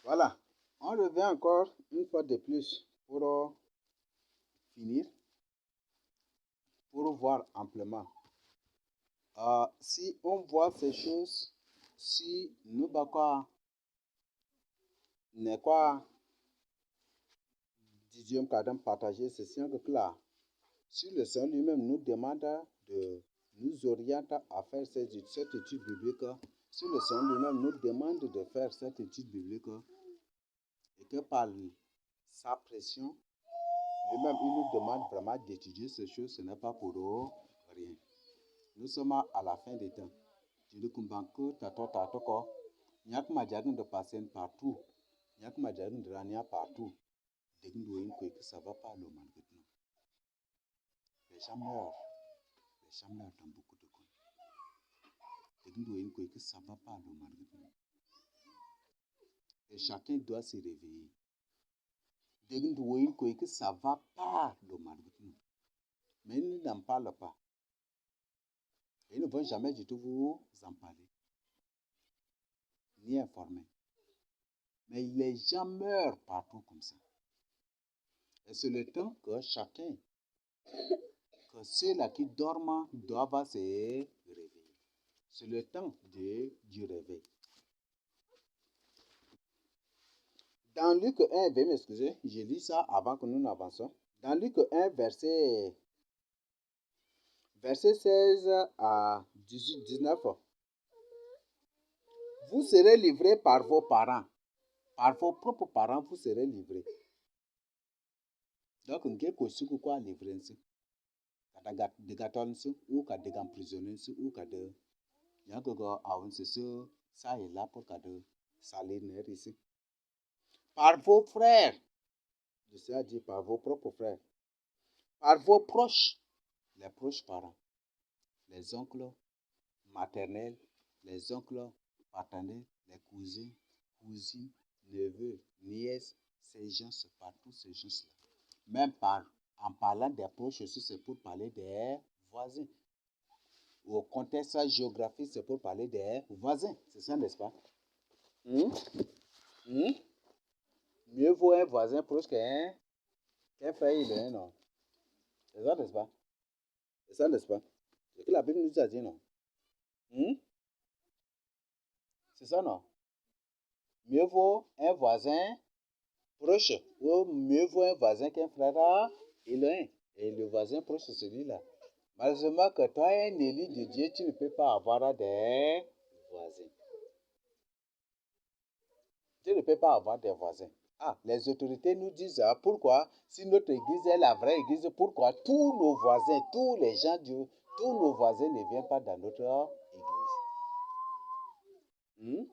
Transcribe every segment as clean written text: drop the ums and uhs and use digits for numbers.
Voilà, on revient encore une fois de plus pour finir, pour voir amplement. Si on voit ces choses, si nous n'est quoi, dixième cadre partagé, c'est simple que là, si le Seigneur lui-même nous demande de nous orienter à faire cette étude biblique, si le Seigneur lui-même nous demande de faire cette étude biblique, et que par sa pression, lui-même, il nous demande vraiment d'étudier ces choses, ce n'est pas pour rien. Nous sommes à la fin des temps. Je dis que tato, nyak majagun de passer partout, nyak majagun de rania partout. Dès que ça va pas le mal maintenant. Les gens meurent dans beaucoup de cas. Dès que ça va pas le mal maintenant. Et chacun doit se réveiller. Dès que ça va pas le mal maintenant. Mais ils n'en parlent pas. Ils ne vont jamais du tout vous en parler, ni informer. Mais les gens meurent partout comme ça. Et c'est le temps que chacun, que ceux-là qui dorment doivent se réveiller. C'est le temps du réveil. Dans Luc 1, veuillez m'excuser, je lis ça avant que nous n'avancions. Dans Luc 1, verset 16 à 18, 19, vous serez livrés par vos parents. Par vos propres parents, vous serez livrés. Donc, on peut quoi livrer ici? De gâteaux ou de emprisonnés ou de yangogo awon ça est là pour de salir ici. Par vos frères, je sais dire par vos propres frères, par vos proches, les proches parents, les oncles maternels, les oncles paternels, les cousins, cousines, neveux, nièces, ces gens, par tous ces gens-là. Même en parlant des proches aussi, c'est pour parler des voisins. Au contexte géographique, c'est pour parler des voisins. C'est ça, n'est-ce pas? Mieux vaut un voisin proche qu'un frère, non? C'est ça, n'est-ce pas? C'est ça, n'est-ce pas? C'est ce que la Bible nous a dit, non? C'est ça, non? Mieux vaut un voisin proche ou mieux vaut un voisin qu'un frère éloigné. Et le voisin proche, c'est celui-là. Malheureusement, que toi, un élu de Dieu, tu ne peux pas avoir des voisins. Tu ne peux pas avoir des voisins. Ah, les autorités nous disent pourquoi, si notre église est la vraie église, pourquoi tous nos voisins, tous les gens, tous nos voisins ne viennent pas dans notre église.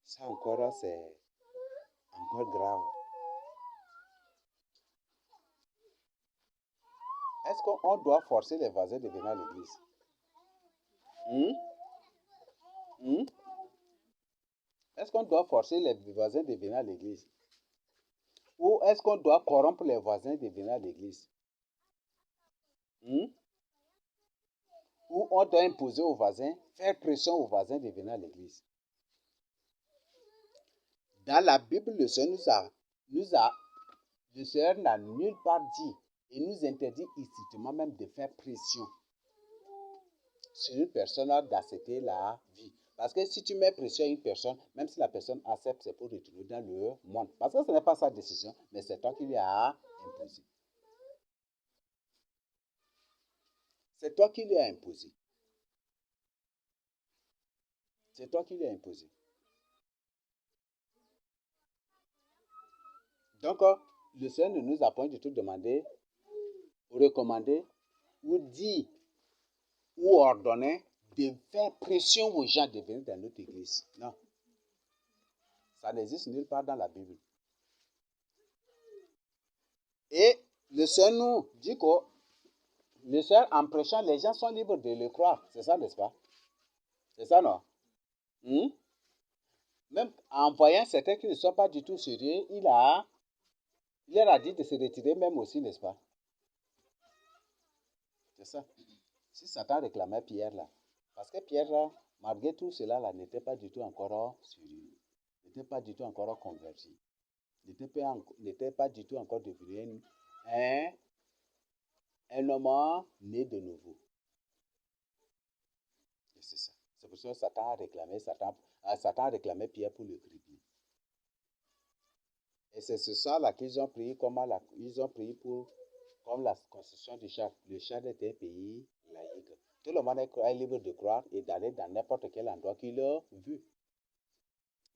Ça encore, c'est encore grave. Est-ce qu'on doit forcer les voisins de venir à l'église? Est-ce qu'on doit forcer les voisins de venir à l'église? Ou est-ce qu'on doit corrompre les voisins de venir à l'église? Ou on doit imposer aux voisins, faire pression aux voisins de venir à l'église? Dans la Bible, le Seigneur le Seigneur n'a nulle part dit et nous interdit strictement même de faire pression sur une personne d'accepter la vie. Parce que si tu mets pression à une personne, même si la personne accepte, c'est pour retourner dans le monde. Parce que ce n'est pas sa décision, mais c'est toi qui lui as imposé. C'est toi qui lui as imposé. C'est toi qui lui as imposé. Donc, le Seigneur ne nous a point du tout demandé, recommandé, ou dit, ou ordonné de faire pression aux gens de venir dans notre église. Non. Ça n'existe nulle part dans la Bible. Et le Seigneur nous dit que le Seigneur, en prêchant, les gens sont libres de le croire. C'est ça, n'est-ce pas? C'est ça, non? Même en voyant certains qui ne sont pas du tout sérieux, il leur a dit de se retirer même aussi, n'est-ce pas? C'est ça. Si Satan réclamait Pierre là, parce que Pierre là, malgré tout cela là, n'était pas du tout encore sérieux. n'était pas du tout encore converti, n'était pas du tout encore devenu un homme né de nouveau. Et c'est ça. C'est pour ça que Satan a réclamé Pierre pour le cribler. Et c'est ce ça-là qu'ils ont pris ils ont pris comme la constitution du Tchad. Le Tchad était un pays laïque. Tout le monde est libre de croire et d'aller dans n'importe quel endroit qu'il a vu.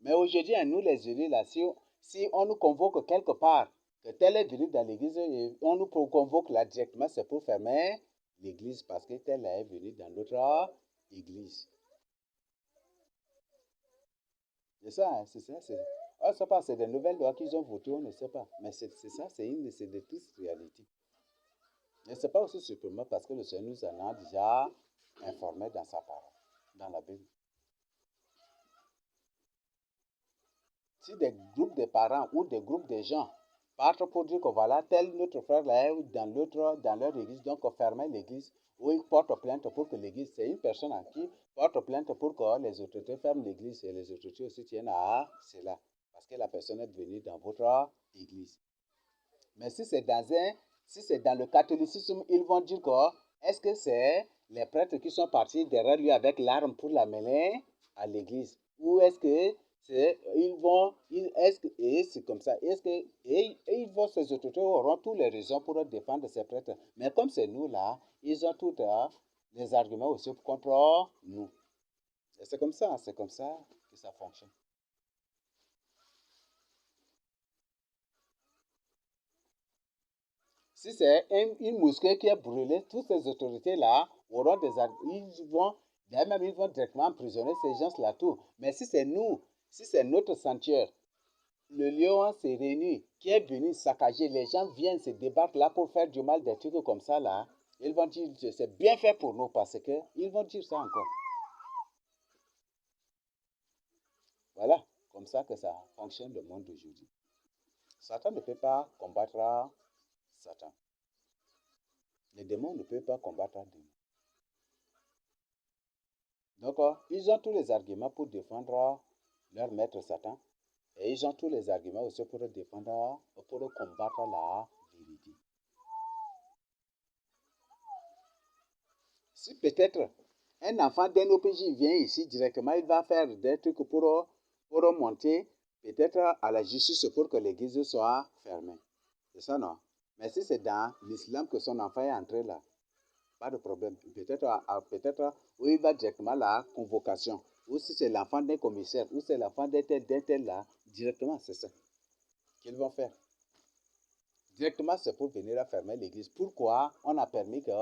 Mais aujourd'hui, nous les élus, là, si on nous convoque quelque part, que tel est venu dans l'église, et on nous convoque là directement, c'est pour fermer l'église parce que tel est venu dans notre église. C'est ça, hein, c'est ça. On ne sait pas, c'est des nouvelles lois qu'ils ont votées, on ne sait pas. Mais c'est ça, c'est de toute réalité. Et ce n'est pas aussi surprenant parce que le Seigneur nous en a déjà informé dans sa parole, dans la Bible. Si des groupes de parents ou des groupes de gens partent pour dire que voilà, tel notre frère là est dans leur église, donc fermer l'église, ou ils portent plainte pour que l'église, c'est une personne à qui porte plainte pour que les autorités ferment l'église et les autorités aussi tiennent à cela. Parce que la personne est venue dans votre église. Mais si c'est dans le catholicisme, ils vont dire que est-ce que c'est les prêtres qui sont partis derrière lui avec l'arme pour l'amener à l'église? Ou est-ce que c'est comme ça, ces autorités auront toutes les raisons pour défendre ces prêtres. Mais comme c'est nous là, ils ont tous les arguments aussi contre nous. Et c'est comme ça que ça fonctionne. Si c'est une mosquée qui est brûlée, toutes ces autorités-là auront ils vont directement emprisonner ces gens-là tout. Mais si c'est nous, si c'est notre sanctuaire, le lion s'est réuni, qui est venu saccager, les gens viennent se débattre là pour faire du mal, des trucs comme ça là, ils vont dire que c'est bien fait pour nous parce que ils vont dire ça encore. Voilà, comme ça que ça fonctionne le monde d'aujourd'hui. Satan ne peut pas combattre Satan. Les démons ne peuvent pas combattre un démon. Donc, ils ont tous les arguments pour défendre leur maître Satan. Et ils ont tous les arguments aussi pour combattre la vérité. Si peut-être un enfant d'un OPJ vient ici directement, il va faire des trucs pour monter peut-être à la justice pour que l'église soit fermée. C'est ça, non? Mais si c'est dans l'islam que son enfant est entré là, pas de problème. Peut-être où il va directement à la convocation. Ou si c'est l'enfant d'un commissaire, ou c'est l'enfant d'un tel là, directement, c'est ça qu'ils vont faire. Directement, c'est pour venir à fermer l'église. Pourquoi on a permis que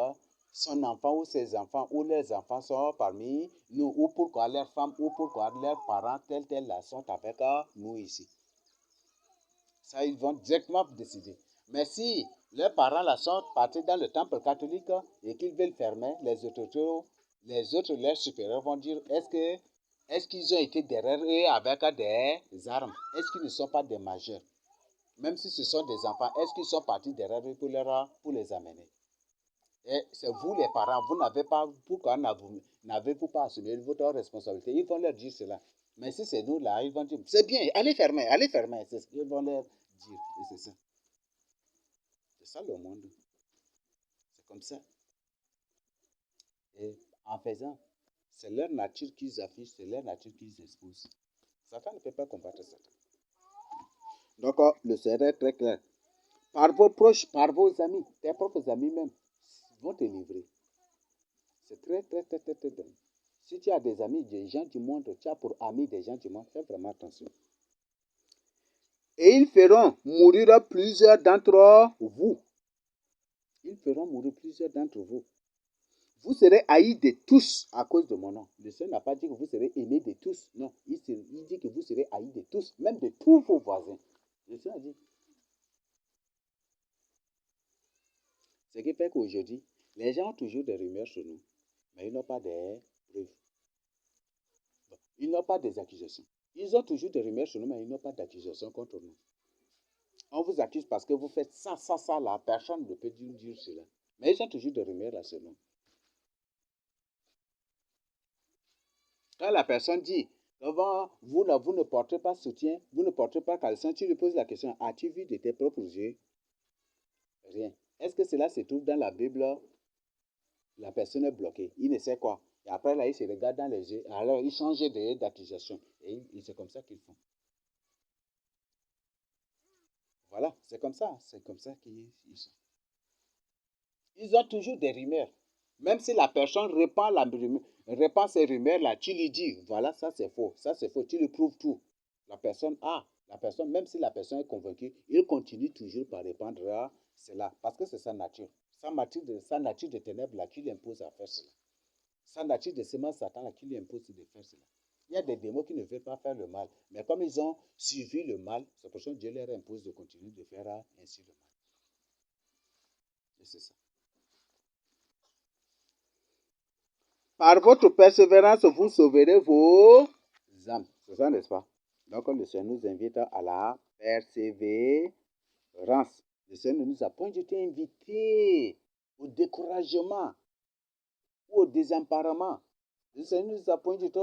son enfant ou ses enfants ou leurs enfants sont parmi nous, ou pourquoi leurs femmes ou pourquoi leurs parents tel là sont avec nous ici. Ça, ils vont directement décider. Mais si leurs parents là sont partis dans le temple catholique et qu'ils veulent fermer, les autres, leurs supérieurs vont dire est-ce qu'ils ont été derrière eux avec des armes? Est-ce qu'ils ne sont pas des majeurs? Même si ce sont des enfants, est-ce qu'ils sont partis derrière eux pour les amener? Et c'est vous les parents, vous n'avez pas, pourquoi n'avez-vous pas assumé votre responsabilité? Ils vont leur dire cela. Mais si c'est nous là, ils vont dire, c'est bien, allez fermer. C'est ce qu'ils vont leur dire. Et c'est ça. C'est ça le monde. C'est comme ça. Et en faisant, c'est leur nature qu'ils affichent, c'est leur nature qu'ils exposent. Satan ne peut pas combattre Satan. Donc, le Seigneur est très clair. Par vos proches, par vos amis, tes propres amis même, vont te livrer. C'est très, très, très, très, très bien. Si tu as des amis, des gens du monde, tu as pour amis des gens du monde, fais vraiment attention. Et ils feront mourir plusieurs d'entre vous. Ils feront mourir plusieurs d'entre vous. Vous serez haïs de tous à cause de mon nom. Le Seigneur n'a pas dit que vous serez aimés de tous. Non, il dit que vous serez haïs de tous, même de tous vos voisins. Le Seigneur a dit. Ce qui fait qu'aujourd'hui, les gens ont toujours des rumeurs sur nous, mais ils n'ont pas des preuves. Ils n'ont pas des accusations. Ils ont toujours des rumeurs sur nous, mais ils n'ont pas d'accusations contre nous. On vous accuse parce que vous faites ça, là. Personne ne peut dire cela. Mais ils ont toujours des rumeurs là sur nous. Quand la personne dit Devant vous, là, vous ne portez pas soutien, vous ne portez pas caleçon. Tu lui poses la question, as-tu vu de tes propres yeux? Rien. Est-ce que cela se trouve dans la Bible? La personne est bloquée. Il ne sait quoi. Et après, là, il se regarde dans les yeux. Alors, il change d'accusation. Et c'est comme ça qu'ils font. Voilà, c'est comme ça. C'est comme ça qu'ils sont. Ils ont toujours des rumeurs. Même si la personne répand ces rumeurs-là, tu lui dis, voilà, ça c'est faux, ça c'est faux, tu lui prouves tout. La personne, même si la personne est convaincue, il continue toujours par répandre cela, parce que c'est sa nature. Sa nature de ténèbres là, qui lui impose à faire cela. Sa nature de sémence Satan là, qui lui impose de faire cela. Il y a des démons qui ne veulent pas faire le mal, mais comme ils ont suivi le mal, c'est pour ça que Dieu leur impose de continuer de faire ainsi le mal. Et c'est ça. Par votre persévérance, vous sauverez vos âmes. C'est ça, n'est-ce pas? Donc, le Seigneur nous invite à la persévérance. Le Seigneur ne nous a point été invités au découragement ou au désemparement. Le Seigneur ne nous a point été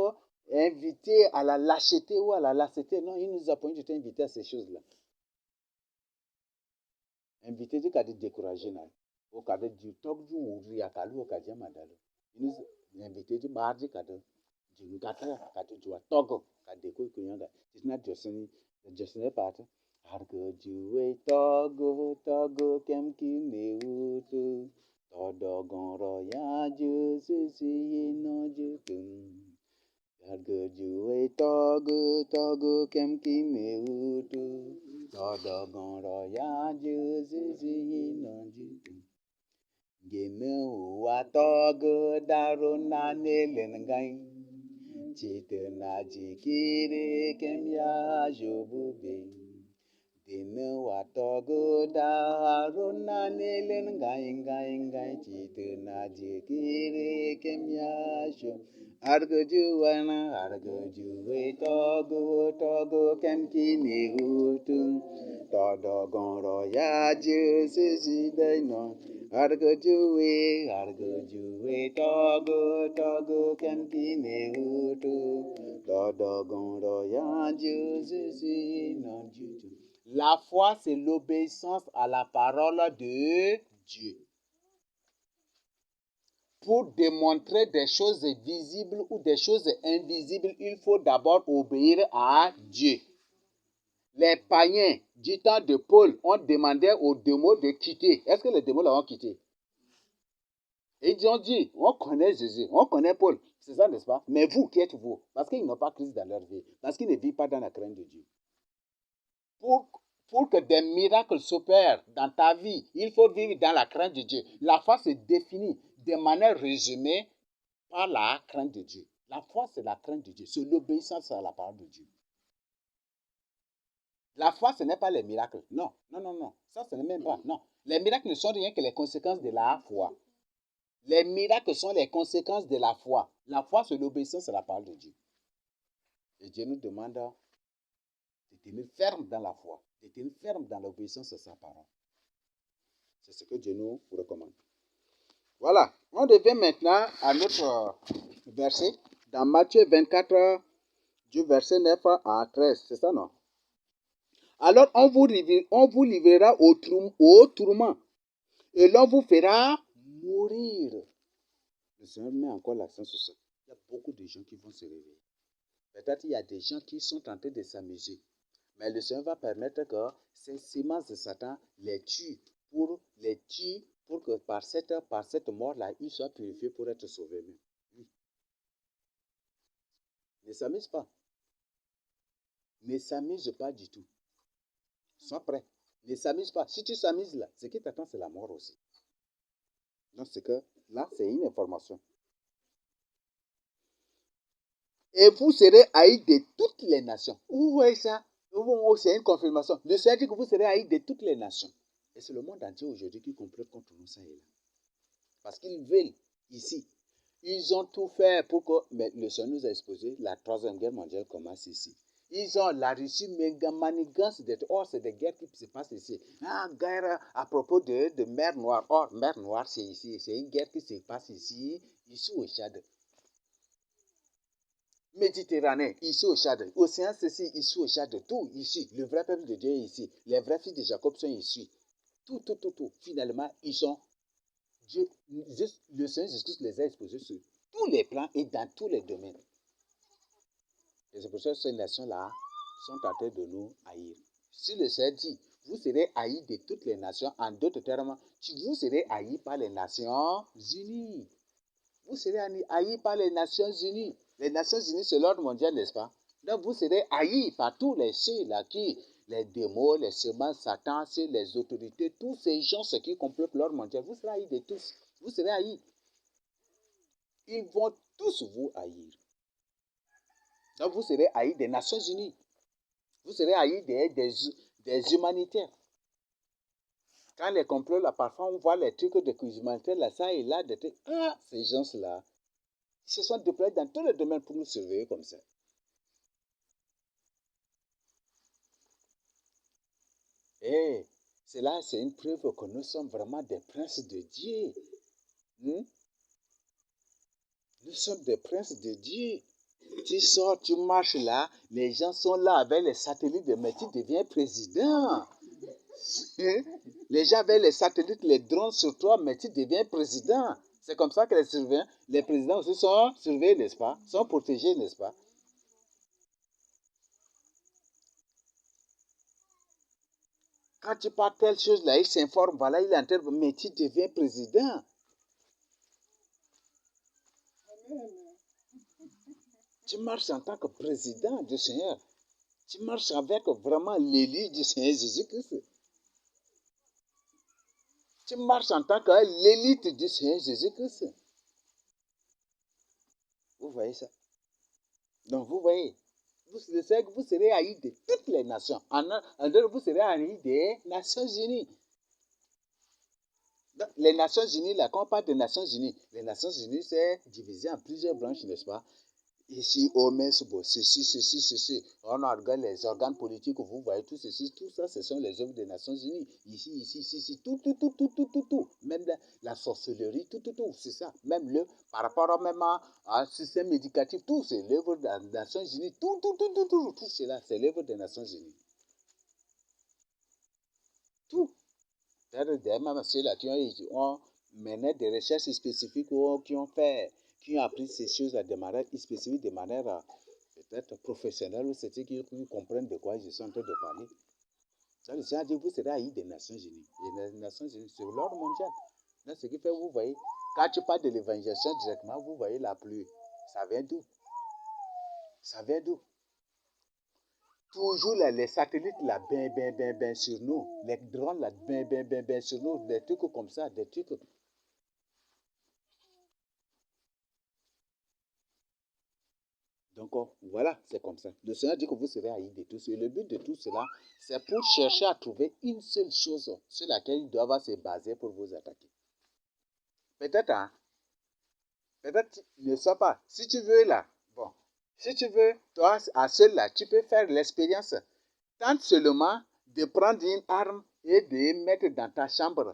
invités à la lâcheté ou à la lassité. Non, il ne nous a point été invités à ces choses-là. Invité du cas de décourager, au cas de du top du ouvrir à Kalou, au cas de Madalo. Il nous a invité du mardi, cas de Jingata, cas de Joa Togo, cas de Kuyanga. C'est not just a part. Argo Jue Togo, Togo, Kemki Neutu, Todogon Roya, Jusi, no Jutum. Argo Jue Togo, Togo, Kemki Neutu. Todogon Roya, Jusi, no Jutum. Genu Watogo, Daruna, Nelengai. Chite na jikiri kemya jobube. Dinu watogo da haruna nelen ngai. Chite na jikiri kemya jo. Argojuwe togo kemki ni hutum. Todo gonro ya jusi dainon. Argojuwe togo kemki ne hutu, todo gonro ya Jésus non du tout. La foi, c'est l'obéissance à la parole de Dieu. Pour démontrer des choses visibles ou des choses invisibles, il faut d'abord obéir à Dieu. Les païens du temps de Paul ont demandé aux démons de quitter. Est-ce que les démons l'ont quitté? Et ils ont dit, on connaît Jésus, on connaît Paul. C'est ça, n'est-ce pas? Mais vous, qui êtes-vous? Parce qu'ils n'ont pas Christ dans leur vie. Parce qu'ils ne vivent pas dans la crainte de Dieu. Pour que des miracles s'opèrent dans ta vie, il faut vivre dans la crainte de Dieu. La foi se définit de manière résumée par la crainte de Dieu. La foi, c'est la crainte de Dieu. C'est l'obéissance à la parole de Dieu. La foi, ce n'est pas les miracles. Non. Ça, ce n'est même pas. Non. Les miracles ne sont rien que les conséquences de la foi. Les miracles sont les conséquences de la foi. La foi, c'est l'obéissance à la parole de Dieu. Et Dieu nous demande de tenir ferme dans la foi, de tenir ferme dans l'obéissance à sa parole. C'est ce que Dieu nous recommande. Voilà, on revient maintenant à notre verset dans Matthieu 24, du verset 9 à 13. C'est ça, non? Alors, on vous livrera au tourment et l'on vous fera mourir. Le Seigneur met encore l'accent sur ça. Il y a beaucoup de gens qui vont se réveiller. Peut-être il y a des gens qui sont tentés de s'amuser. Mais le Seigneur va permettre que ces semences de Satan les tuent pour que par cette mort-là, ils soient purifiés pour être sauvés. Oui. Ne s'amuse pas. Ne s'amuse pas du tout. Sois prêt. Ne s'amuse pas. Si tu s'amuses là, ce qui t'attend, c'est la mort aussi. Donc, c'est que là, c'est une information. Et vous serez haïs de toutes les nations. Vous voyez ça? C'est une confirmation. Le Seigneur dit que vous serez haïs de toutes les nations. Et c'est le monde entier aujourd'hui qui complote contre nous, ça et là. Parce qu'ils veulent ici. Ils ont tout fait pour que... Mais le Seigneur nous a exposé la Troisième Guerre mondiale commence ici. Ils ont la Russie méga manigance de... Or, c'est des guerres qui se passent ici. Guerre à propos de mer Noire. Or, mer Noire, c'est ici. C'est une guerre qui se passe ici au Tchad. Méditerranée, ici au Tchad. Océan ceci, ici au Tchad. Tout ici. Le vrai peuple de Dieu est ici. Les vrais fils de Jacob sont ici. Tout. Finalement, ils sont. Dieu, le Seigneur Jésus les a exposés sur tous les plans et dans tous les domaines. Et c'est pour ça que ces nations-là sont en train de nous haïr. Si le Seigneur dit, vous serez haïs de toutes les nations, en d'autres termes, vous serez haïs par les Nations Unies. Vous serez haïs par les Nations Unies. Les Nations Unies, c'est l'ordre mondial, n'est-ce pas? Donc vous serez haïs par tous les ceux-là qui, les démons, les semences, Satan, les autorités, tous ces gens, ceux qui complotent l'ordre mondial, vous serez haïs de tous. Vous serez haïs. Ils vont tous vous haïr. Donc vous serez haïs des Nations Unies. Vous serez haïs des humanitaires. Quand les complots, là, parfois, on voit les trucs de humanitaires, là, ça et là, ces gens-là, ils se sont déployés dans tous les domaines pour nous surveiller comme ça. Et cela, c'est une preuve que nous sommes vraiment des princes de Dieu. Nous sommes des princes de Dieu. Tu sors, tu marches là, les gens sont là avec les satellites, mais tu deviens président. Les gens avec les satellites, les drones sur toi, mais tu deviens président. C'est comme ça que les présidents aussi sont surveillés, n'est-ce pas? Sont protégés, n'est-ce pas? Quand tu parles telle chose là, il s'informe, voilà, il est en train de... Mais tu deviens président. Tu marches en tant que président du Seigneur. Tu marches avec vraiment l'élu du Seigneur Jésus-Christ. Tu marches en tant que l'élite du Seigneur Jésus-Christ. Vous voyez ça? Donc vous voyez, vous serez haïs de toutes les nations. En dehors, vous serez haïs des Nations Unies. Donc, les Nations Unies, là, quand on parle des Nations Unies, les Nations Unies, c'est divisé en plusieurs branches, n'est-ce pas? Ici, ceci. On regarde les organes politiques, vous voyez tout ceci, tout ça, ce sont les œuvres des Nations Unies. Ici, tout. Même la sorcellerie, tout, c'est ça. Même par rapport même à un système éducatif, tout, c'est l'œuvre des Nations Unies. Tout cela, c'est l'œuvre des Nations Unies. Tout. Même ceux-là qui ont mené des recherches spécifiques ou qui ont appris ces choses de manière spécifique, de manière peut-être professionnelle, ou c'est qui comprennent de quoi je suis en train de parler. Ça, le Seigneur dit, vous serez haïs des Nations Unies. Les Nations Unies, c'est l'ordre mondial. Donc, ce qui fait, vous voyez, quand tu parles de l'évangélisation directement, vous voyez la pluie. Ça vient d'où? Ça vient d'où? Toujours là, les satellites là, ben sur nous. Les drones là, ben sur nous. Des trucs comme ça, des trucs. Donc, voilà, c'est comme ça. Le Seigneur dit que vous serez haïs de tous. Et le but de tout cela, c'est pour chercher à trouver une seule chose sur laquelle ils doivent se baser pour vous attaquer. Peut-être, ne sais pas. Si tu veux là, bon, si tu veux, toi, à cela, tu peux faire l'expérience. Tente seulement de prendre une arme et de mettre dans ta chambre.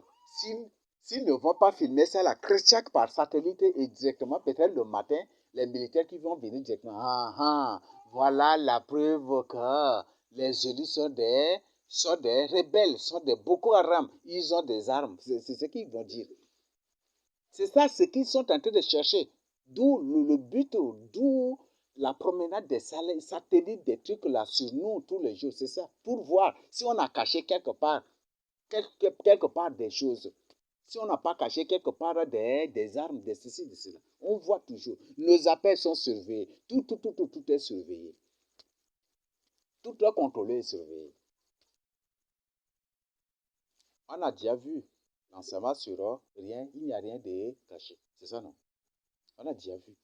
S'ils ne vont pas filmer ça, la Chrétien par satellite et directement, peut-être le matin, les militaires qui vont venir directement. Voilà la preuve que les élus sont des rebelles, sont des Boko Haram. Ils ont des armes. C'est ce qu'ils vont dire. C'est ça ce qu'ils sont en train de chercher. D'où le but, d'où la promenade des satellites, des trucs là sur nous tous les jours. C'est ça. Pour voir si on a caché quelque part des choses. Si on n'a pas caché quelque part des armes, de ceci, de cela. On voit toujours. Nos appels sont surveillés. Tout est surveillé. Tout est contrôlé et surveillé. On a déjà vu l'enseignement sur rien, il n'y a rien de caché. C'est ça, non? On a déjà vu.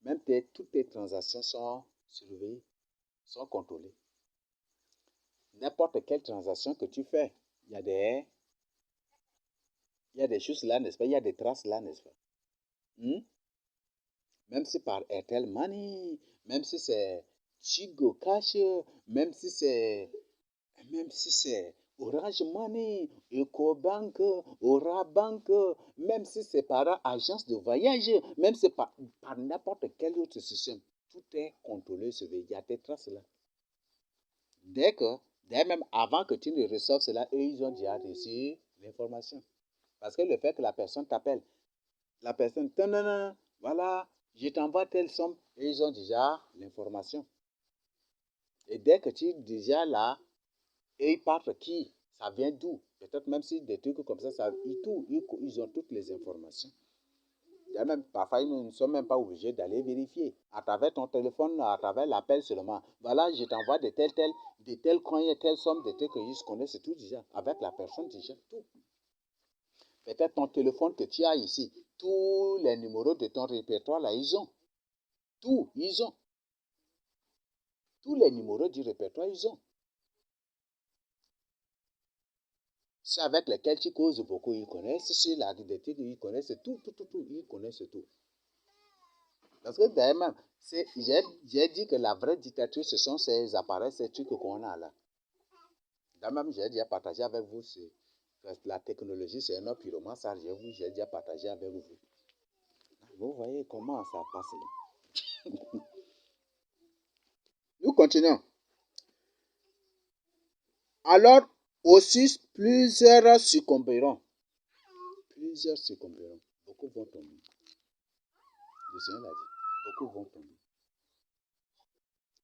Même toutes tes transactions sont surveillées, sont contrôlées. N'importe quelle transaction que tu fais, il y a des choses là, n'est-ce pas? Il y a des traces là, n'est-ce pas? Même si par Airtel Money, même si c'est Chigo Cash, même si c'est Orange Money, EcoBank, Orabank, même si c'est par agence de voyage, même si c'est par n'importe quel autre système, tout est contrôlé, surveillé. Il y a des traces là. Dès même avant que tu ne reçoives cela, eux, ils ont déjà reçu l'information. Parce que le fait que la personne t'appelle, la personne, voilà, je t'envoie telle somme, et ils ont déjà l'information. Et dès que tu es déjà là, et ils partent qui, ça vient d'où, peut-être même si des trucs comme ça ils ont toutes les informations. Il y a même, parfois, ils ne sont même pas obligés d'aller vérifier. À travers ton téléphone, à travers l'appel seulement. Voilà, je t'envoie de tels coins et telle somme, de tels que ils se connaissent tout déjà. Avec la personne déjà, tout. Peut-être ton téléphone que tu as ici, tous les numéros de ton répertoire, là, ils ont. Tout, ils ont. Tous les numéros du répertoire, ils ont. Ceux avec lesquels tu causes beaucoup, ils connaissent. Ceux là, ils connaissent tout, ils connaissent tout. Parce que d'ailleurs, j'ai dit que la vraie dictature, ce sont ces appareils, ces trucs qu'on a là. D'ailleurs, j'ai déjà partagé avec vous la technologie, c'est un autre purement ça, j'ai déjà partagé avec vous. Vous voyez comment ça passe là. Nous continuons. Alors, aussi, plusieurs succomberont. Plusieurs succomberont. Beaucoup vont tomber. Le Seigneur l'a dit. Beaucoup vont tomber.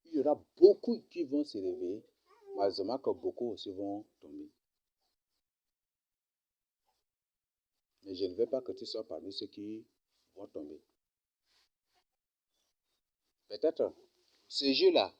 Il y aura beaucoup qui vont se réveiller, malheureusement que beaucoup aussi vont tomber. Mais je ne veux pas que tu sois parmi ceux qui vont tomber. Peut-être ce jeu-là,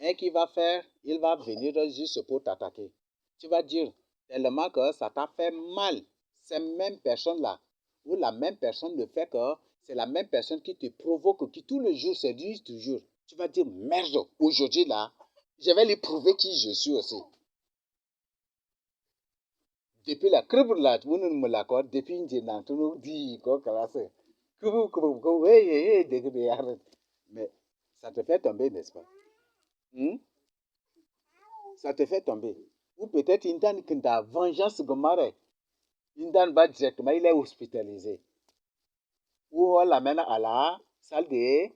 un qui va faire, il va venir juste pour t'attaquer. Tu vas dire tellement que ça t'a fait mal. Cette même personne-là, ou la même personne le fait que c'est la même personne qui te provoque, qui tout le jour se dit toujours. Tu vas dire merde, aujourd'hui là, je vais lui prouver qui je suis aussi. Depuis la crève là, vous ne me l'accordez, depuis une génération, tout le monde dit quoi classe. Mais ça te fait tomber, n'est-ce pas? Hmm? Ça te fait tomber. Ou peut-être une dame qui t'a vengeance comme une dame va directement, il est hospitalisé. Ou on l'amène à la salle de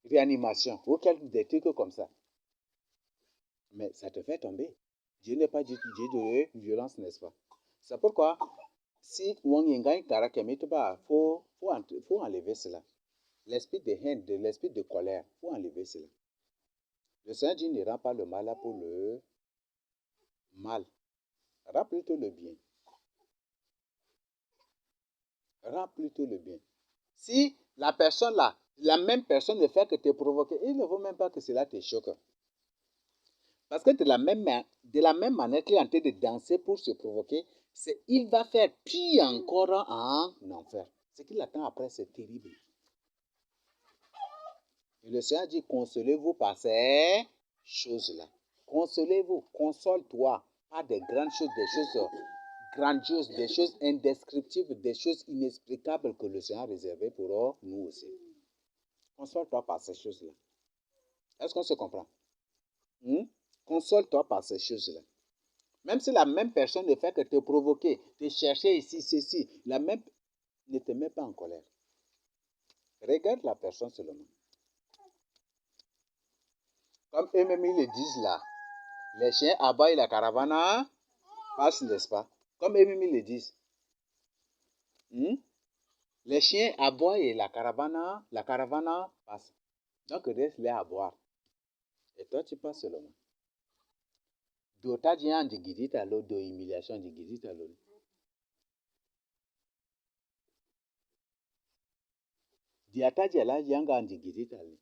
réanimation. Ou des trucs comme ça. Mais ça te fait tomber. Dieu n'est pas Dieu de violence, n'est-ce pas? C'est pourquoi, si on y a un caractère, il faut enlever cela. L'esprit de haine, l'esprit de colère, il faut enlever cela. Le Seigneur Dieu ne rend pas le mal pour le mal. Rend plutôt le bien. Rends plutôt le bien. Si la personne là, la même personne ne fait que te provoquer, il ne faut même pas que cela te choque. Parce que de la même manière qu'il est en train de danser pour se provoquer, il va faire pire encore en enfer. Ce qu'il attend après, c'est terrible. Et le Seigneur dit, consolez-vous par ces choses-là. Consolez-vous, console-toi par des grandes choses, des choses grandioses, des choses indescriptibles, des choses inexplicables que le Seigneur a réservées pour nous aussi. Console-toi par ces choses-là. Est-ce qu'on se comprend? Console-toi par ces choses-là. Même si la même personne ne fait que te provoquer, te chercher ici, ceci, ne te met pas en colère. Regarde la personne seulement. Comme eux-mêmes ils le disent là, les chiens aboient et la caravane passe, n'est-ce pas? Comme eux-mêmes ils le disent. Les chiens aboient et la caravane passe. Donc laisse-les aboire. Et toi tu passes seulement. D'otaji en digidit à l'eau, d'humiliation digidit à l'eau. Diataji à la yanga en digidit à l'eau.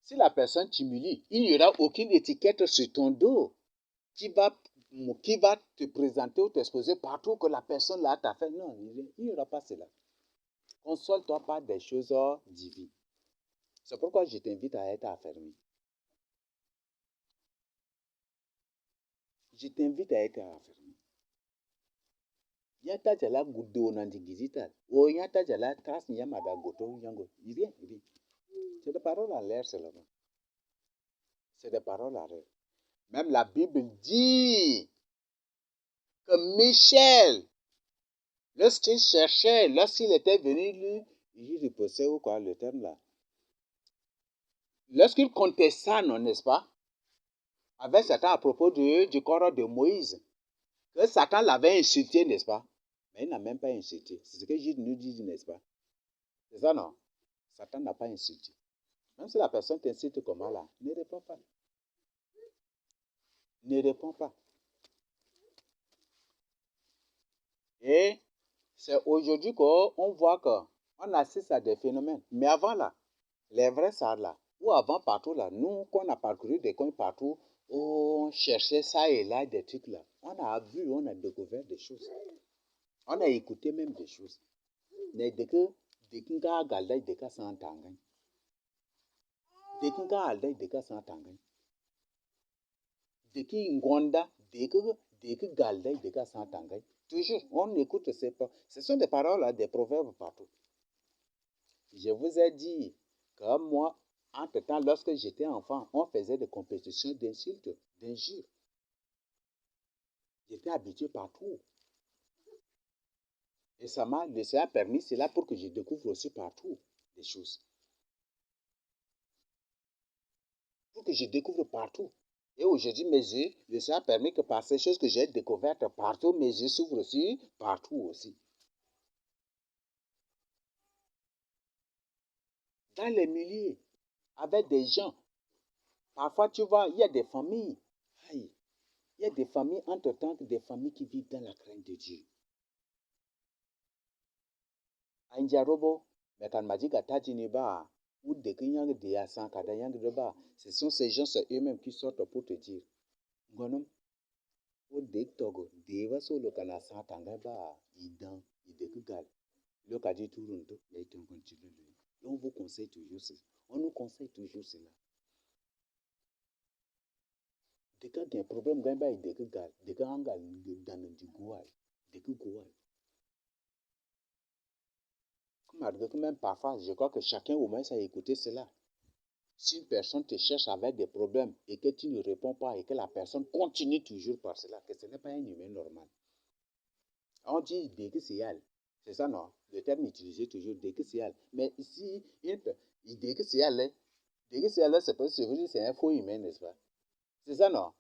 Si la personne t'humilie, il n'y aura aucune étiquette sur ton dos qui va te présenter ou t'exposer partout que la personne là t'a fait. Non, il n'y aura pas cela. Console-toi par des choses divines. C'est pourquoi je t'invite à être affermi. Je t'invite à être affermi. Yata jala gudo nandi gizital. O yata jala tras nyamada goto yango. Rien. C'est des paroles en l'air seulement. C'est des paroles en l'air. Même la Bible dit que Michel, lorsqu'il était venu lui, il reposait ou quoi le terme là? Lorsqu'il contesta, non, n'est-ce pas? Avec Satan à propos du corps de Moïse, que Satan l'avait insulté, n'est-ce pas? Mais il n'a même pas insulté. C'est ce que Jésus nous dit, n'est-ce pas? C'est ça, non? Satan n'a pas insulté. Même si la personne t'insulte comment là, ne réponds pas. Ne réponds pas. Et c'est aujourd'hui qu'on voit qu'on assiste à des phénomènes. Mais avant là, les vrais ça là, ou avant partout là, nous qu'on a parcouru des coins partout, on cherchait ça et là des trucs là. On a vu, on a découvert des choses. On a écouté même des choses. Mais dès que nga galday dès que ça entangay. Dès que nga galday dès que ça entangay. Dès que ngonda dès que galday dès que ça entangay. Toujours, on écoute ces paroles. Ce sont des paroles là, des proverbes partout. Je vous ai dit que moi, entre-temps, lorsque j'étais enfant, on faisait des compétitions d'insultes, d'injures. J'étais habitué partout. Et ça a permis cela pour que je découvre aussi partout des choses. Pour que je découvre partout. Et aujourd'hui, mes yeux, le Seigneur a permis que par ces choses que j'ai découvertes partout, mes yeux s'ouvrent aussi partout aussi. Dans les milieux, avec des gens, parfois tu vois, il y a des familles. Aïe, il y a des familles, entre-temps, des familles qui vivent dans la crainte de Dieu. Anjarobo, Mekanmajiga Tajiniba, ou de Kinyang de Yasan Kadayang de Ba, ce sont ces gens, c'est eux-mêmes qui sortent pour te dire. Gonom, ou de Togo, Deva Solo Kanasa Tangaba, Idan, Idekugal, le Kadi Turundo, et on continue. Et on vous conseille toujours cela. On nous conseille toujours cela. Dès qu'il y a un problème, il y a des gens qui ont des gouailles. Malgré que même parfois, je crois que chacun au moins a écouté cela. Si une personne te cherche avec des problèmes et que tu ne réponds pas et que la personne continue toujours par cela, que ce n'est pas un humain normal. On dit déguisal. C'est ça, non? Le terme utilisé toujours, déguisal. Mais ici, déguisal, c'est parce que c'est un faux humain, n'est-ce pas? C'est ça, non?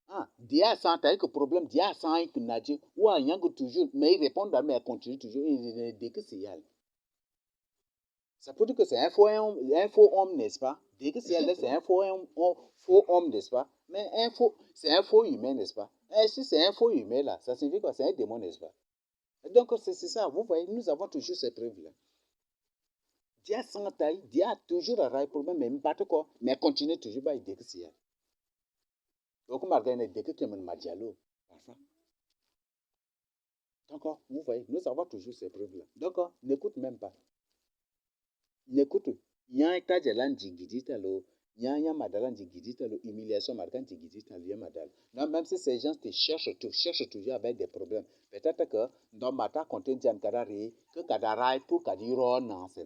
Ah, dia santa que problème, dia sans que n'a dit, ou à yang toujours, mais il répond à mais continue toujours, il dit que c'est elle. Ça peut dire que c'est un faux homme, n'est-ce pas? Dès que c'est elle, c'est un faux homme, n'est-ce pas? Mais c'est un faux humain, n'est-ce pas? Et si c'est un faux humain là, ça signifie quoi? C'est un démon, n'est-ce pas? Donc c'est ça, vous voyez, nous avons toujours ces preuves-là. Dia santa, dia toujours un problème, mais pas quoi, mais continue toujours à dire que c'est elle. Donc, malgré dès que tu me madialo, parfois. D'accord, vous voyez, nous avons toujours ces preuves-là. Donc, n'écoute même pas. N'écoute. Il y a un tas de gens qui disent il y a un madal qui dit humiliation marquant qui dit il y a madal. Non, même si ces gens te cherchent toujours avec des problèmes. Peut-être que dans ma ta compte un kadari, que kadarai pour kadiro non, mais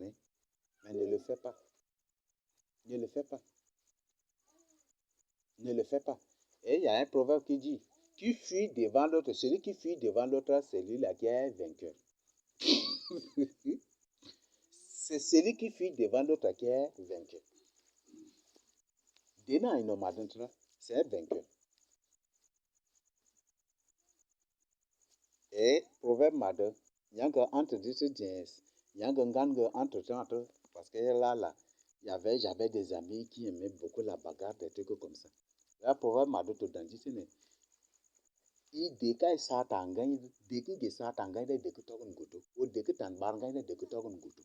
ne le fais pas. Ne le fais pas. Ne le fais pas. Et il y a un proverbe qui dit qui fuit devant l'autre, celui qui fuit devant l'autre, c'est lui-là qui est vainqueur. C'est celui qui fuit devant l'autre qui est vainqueur. Dena inomadantra, c'est un vainqueur. Et proverbe made, yanga entre deux gens, yanga nganga entre, parce que là, j'avais des amis qui aimaient beaucoup la bagarre, des trucs comme ça. Là, proverbe made to dandisene. I deka sa tangai, deki ge sa tangai de deki togun gutu, o deki tan barngai de deki togun gutu.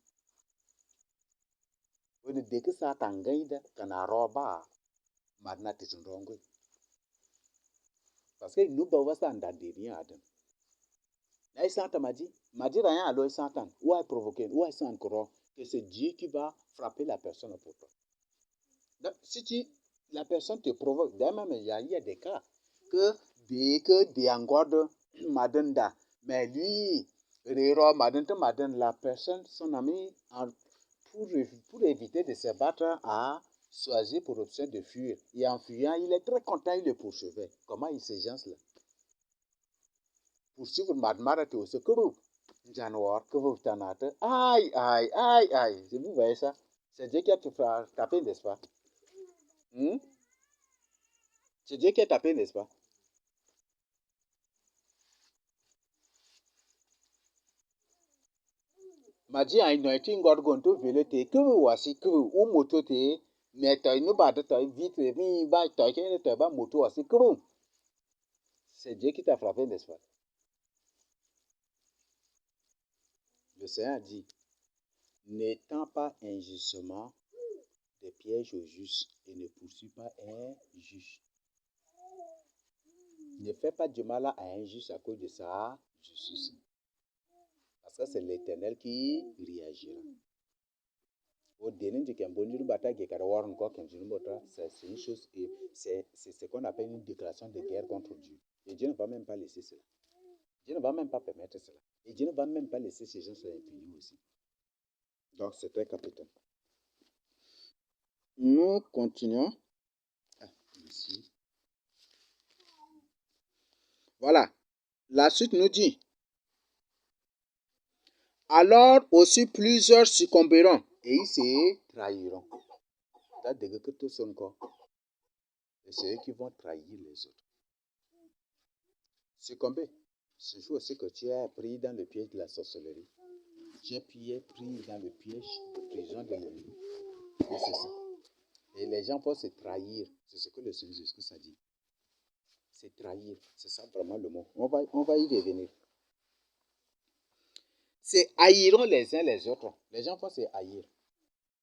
O de deki sa tangai de kana roba, madna tisundongo. Parce que nous pouvons ça en rien adam. Là, il s'entend m'a dit rien alors il s'entend. Ou à provoquer, ou à s'encore que c'est Dieu qui va frapper la personne pour toi. Donc, si la personne te provoque, d'ailleurs, il y a des cas que dès que des engordes madenda, mais lui, la personne, son ami, pour éviter de se battre, a choisit pour option de fuir. Et en fuyant, il est très content, il le poursuivait. Comment ils ces gens-là? Poursuivre Madmara te aussi. Que vous, Januar, que vous t'en êtes. Aïe, aïe, aïe, aïe. Vous voyez ça? C'est Dieu qui a te tapé, n'est-ce pas? C'est Dieu qui a tapé, n'est-ce pas? Maji a anointing God going to velete. Que vous voici, que vous, ou moto te. Mais tu nous pas de toi vite, mais bah, tu as pas moto aussi. Que vous. C'est Dieu qui t'a frappé, n'est-ce pas? Le Seigneur dit, n'étends pas injustement des pièges aux justes et ne poursuis pas un juge. Ne fais pas du mal à un juste à cause de sa justice. Parce que c'est l'Éternel qui réagira. C'est une chose, c'est ce qu'on appelle une déclaration de guerre contre Dieu. Et Dieu ne va même pas laisser cela. Dieu ne va même pas permettre cela. Et Dieu ne va même pas laisser ces gens se impunis aussi. Donc c'est très capital. Nous continuons. Ici. Voilà. La suite nous dit, alors aussi plusieurs succomberont et ils se trahiront. C'est-à-dire que tout son corps. Et c'est eux qui vont trahir les autres. Succomber. Ce jour aussi que tu es pris dans le piège de la sorcellerie. Tu es pris dans le piège de prison de l'ennemi. Et c'est ça. Et les gens vont se trahir. C'est ce que le Seigneur Jésus a dit. C'est trahir. C'est ça vraiment le mot. On va y revenir. C'est haïront les uns les autres. Les gens vont se haïr.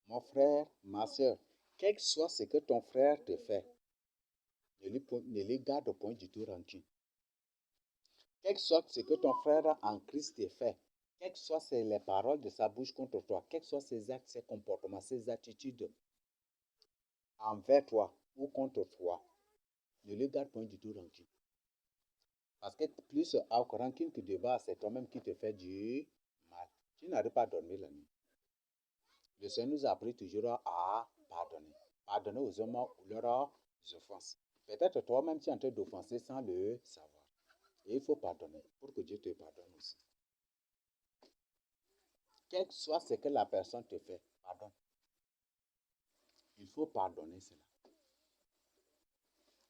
Mon frère, ma soeur, quel que soit ce que ton frère te fait, ne lui garde point du tout rancune. Quel que soit ce que ton frère en Christ te fait, quelles que soient les paroles de sa bouche contre toi, quels que soient ses actes, ses comportements, ses attitudes envers toi ou contre toi, ne lui garde point du tout rancune. Parce que plus à rancune que de bas, c'est toi-même qui te fait du mal. Tu n'arrives pas à dormir la nuit. Le Seigneur nous a appris toujours à pardonner. Pardonner aux hommes leurs offenses. Peut-être toi-même tu es en train d'offenser sans le savoir. Et il faut pardonner pour que Dieu te pardonne aussi. Quel que soit ce que la personne te fait, pardonne. Il faut pardonner cela.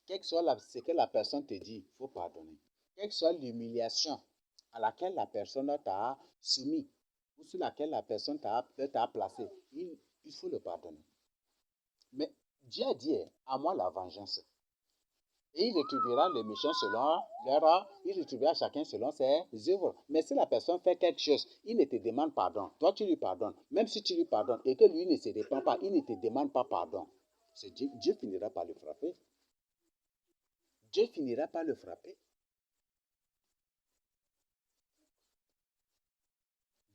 Quel que soit ce que la personne te dit, il faut pardonner. Quelle que soit l'humiliation à laquelle la personne t'a soumis ou sur laquelle la personne t'a placé, il faut le pardonner. Mais Dieu a dit, à moi la vengeance. Et il rétribuera les méchants selon leur, il rétribuera chacun selon ses œuvres. Mais si la personne fait quelque chose, il ne te demande pardon. Toi, tu lui pardonnes. Même si tu lui pardonnes et que lui ne se répand pas, il ne te demande pas pardon. Dieu finira par le frapper. Dieu finira par le frapper.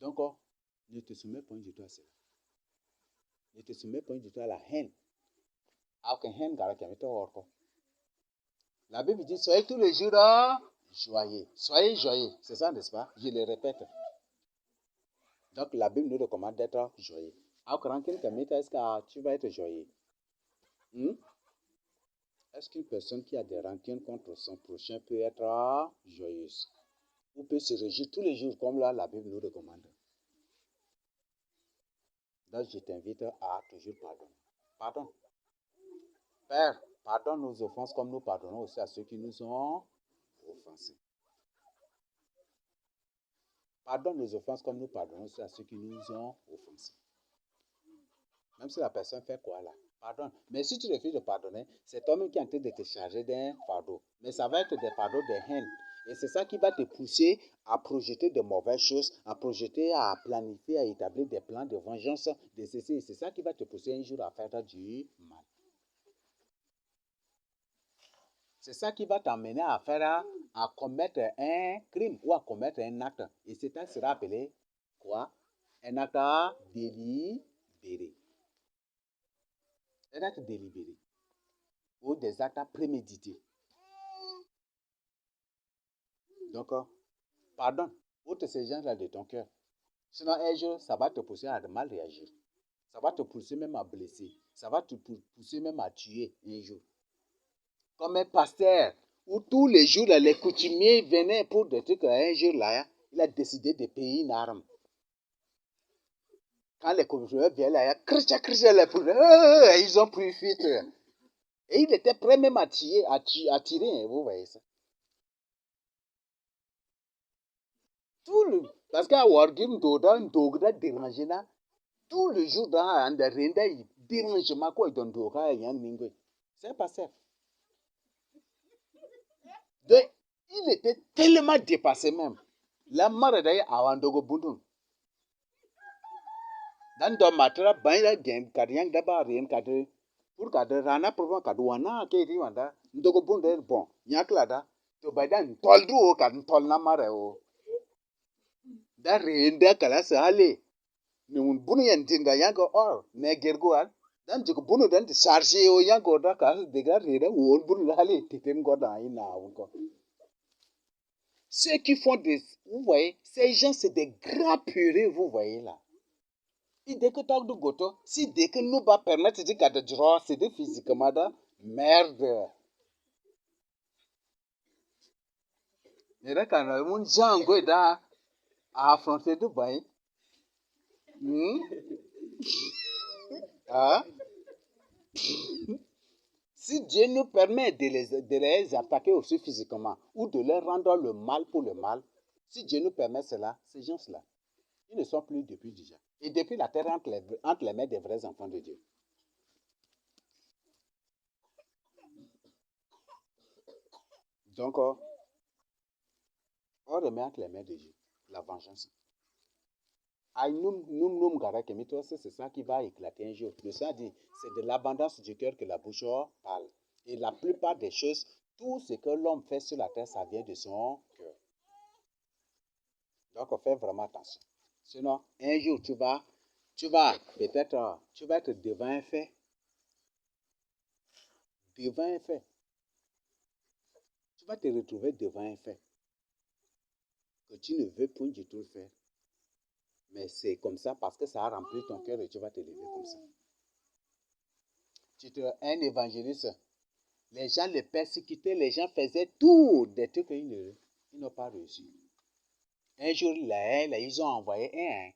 Donc, ne te soumets pas du tout à cela. Ne te soumets pas du tout à la haine. La Bible dit, soyez tous les jours joyeux. Soyez joyeux. C'est ça, n'est-ce pas? Je le répète. Donc, la Bible nous recommande d'être joyeux. Est-ce que tu vas être joyeux? Est-ce qu'une personne qui a des rancunes contre son prochain peut être joyeuse? Ou peut se réjouir tous les jours comme là, la Bible nous recommande? Donc, je t'invite à toujours pardonner. Pardonne. Père, pardonne nos offenses comme nous pardonnons aussi à ceux qui nous ont offensés. Pardonne nos offenses comme nous pardonnons aussi à ceux qui nous ont offensés. Même si la personne fait quoi là? Pardonne. Mais si tu refuses de pardonner, c'est toi-même qui es en train de te charger d'un fardeau. Mais ça va être des fardeaux de haine. Et c'est ça qui va te pousser à projeter de mauvaises choses, à projeter, à planifier, à établir des plans de vengeance, de ceci. C'est ça qui va te pousser un jour à faire du mal. C'est ça qui va t'amener à faire, à commettre un crime ou à commettre un acte. Et cet acte sera appelé quoi? Un acte délibéré. Un acte délibéré. Ou des actes prémédités. Donc, pardonne. Ôte ces gens-là de ton cœur. Sinon, un jour, ça va te pousser à mal réagir. Ça va te pousser même à blesser. Ça va te pousser même à tuer un jour. Comme un pasteur, où tous les jours, les coutumiers venaient pour des trucs. Un jour, là, il a décidé de payer une arme. Quand les coutumiers viennent là, ils ont pris fuite. Et il était prêt même à tirer, vous voyez ça. Parce qu'à Wargim, Doda dérange là. Tout le jour dans un renda, il dérange ma quoi, il donne Doga et Yang Mingo. C'est pas ça. Donc, il était tellement dépassé même. La mare d'ailleurs à Wandogo Boudou. Dans le matra, ben la game, Kadiang d'abord, rien cadre. Pour cadre, Rana pour Kadouana, Kedi Wanda, Ndogo Boudou, bon, Yaklada, to Badan, Toldru, Kad Tolna Mareo. Da renda Kalasa Ale. Nous bunu yantinga yango or, ne gergoal. Dan jiko bunu dan chargé au yango da kas de garder ou bunu hali titem goda ina encore. Ceux qui font des, vous voyez, ces gens c'est des grands purés, vous voyez là. Et dès que tu goto, si dès que nous va permettre de garder du roi, c'est de physiquement da merde. Et là quand on jango da affronter du bain. Ah? Si Dieu nous permet de les attaquer aussi physiquement ou de leur rendre le mal pour le mal, si Dieu nous permet cela, ces gens-là, ils ne sont plus depuis déjà. Et depuis la terre entre les mains des vrais enfants de Dieu. Donc, on remet entre les mains de Dieu la vengeance. C'est ça qui va éclater un jour. Le Saint dit, c'est de l'abondance du cœur que la bouche parle. Et la plupart des choses, tout ce que l'homme fait sur la terre, ça vient de son cœur. Donc, on fait vraiment attention. Sinon, un jour, tu vas peut-être, tu vas être devant un fait. Devant un fait. Tu vas te retrouver devant un fait que tu ne veux point du tout faire. Mais c'est comme ça parce que ça a rempli ton cœur et tu vas te lever comme ça. Un évangéliste, les gens le persécutaient, les gens faisaient tout des trucs qu'ils n'ont pas réussi. Un jour, ils ont envoyé un.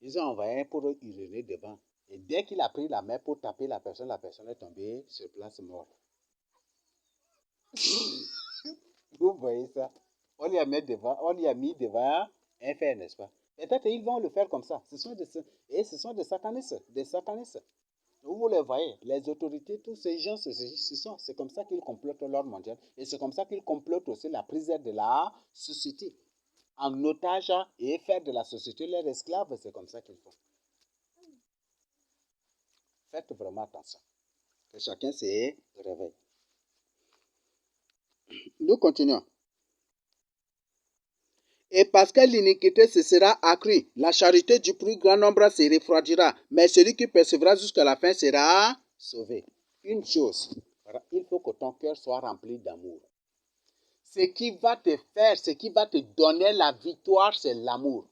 Ils ont envoyé un pour uriner devant. Et dès qu'il a pris la main pour taper la personne est tombée sur place morte. Vous voyez ça? On lui a mis devant un fait, n'est-ce pas? Peut-être ils vont le faire comme ça. Ce sont des satanistes, Vous les voyez, les autorités, tous ces gens, c'est comme ça qu'ils complotent l'ordre mondial. Et c'est comme ça qu'ils complotent aussi la prise de la société. En otage et faire de la société leurs esclaves, c'est comme ça qu'ils font. Faites vraiment attention. Que chacun se réveille. Nous continuons. Et parce que l'iniquité se sera accrue, la charité du plus grand nombre se refroidira, mais celui qui persévérera jusqu'à la fin sera sauvé. Une chose, il faut que ton cœur soit rempli d'amour. Ce qui va te faire, ce qui va te donner la victoire, c'est l'amour.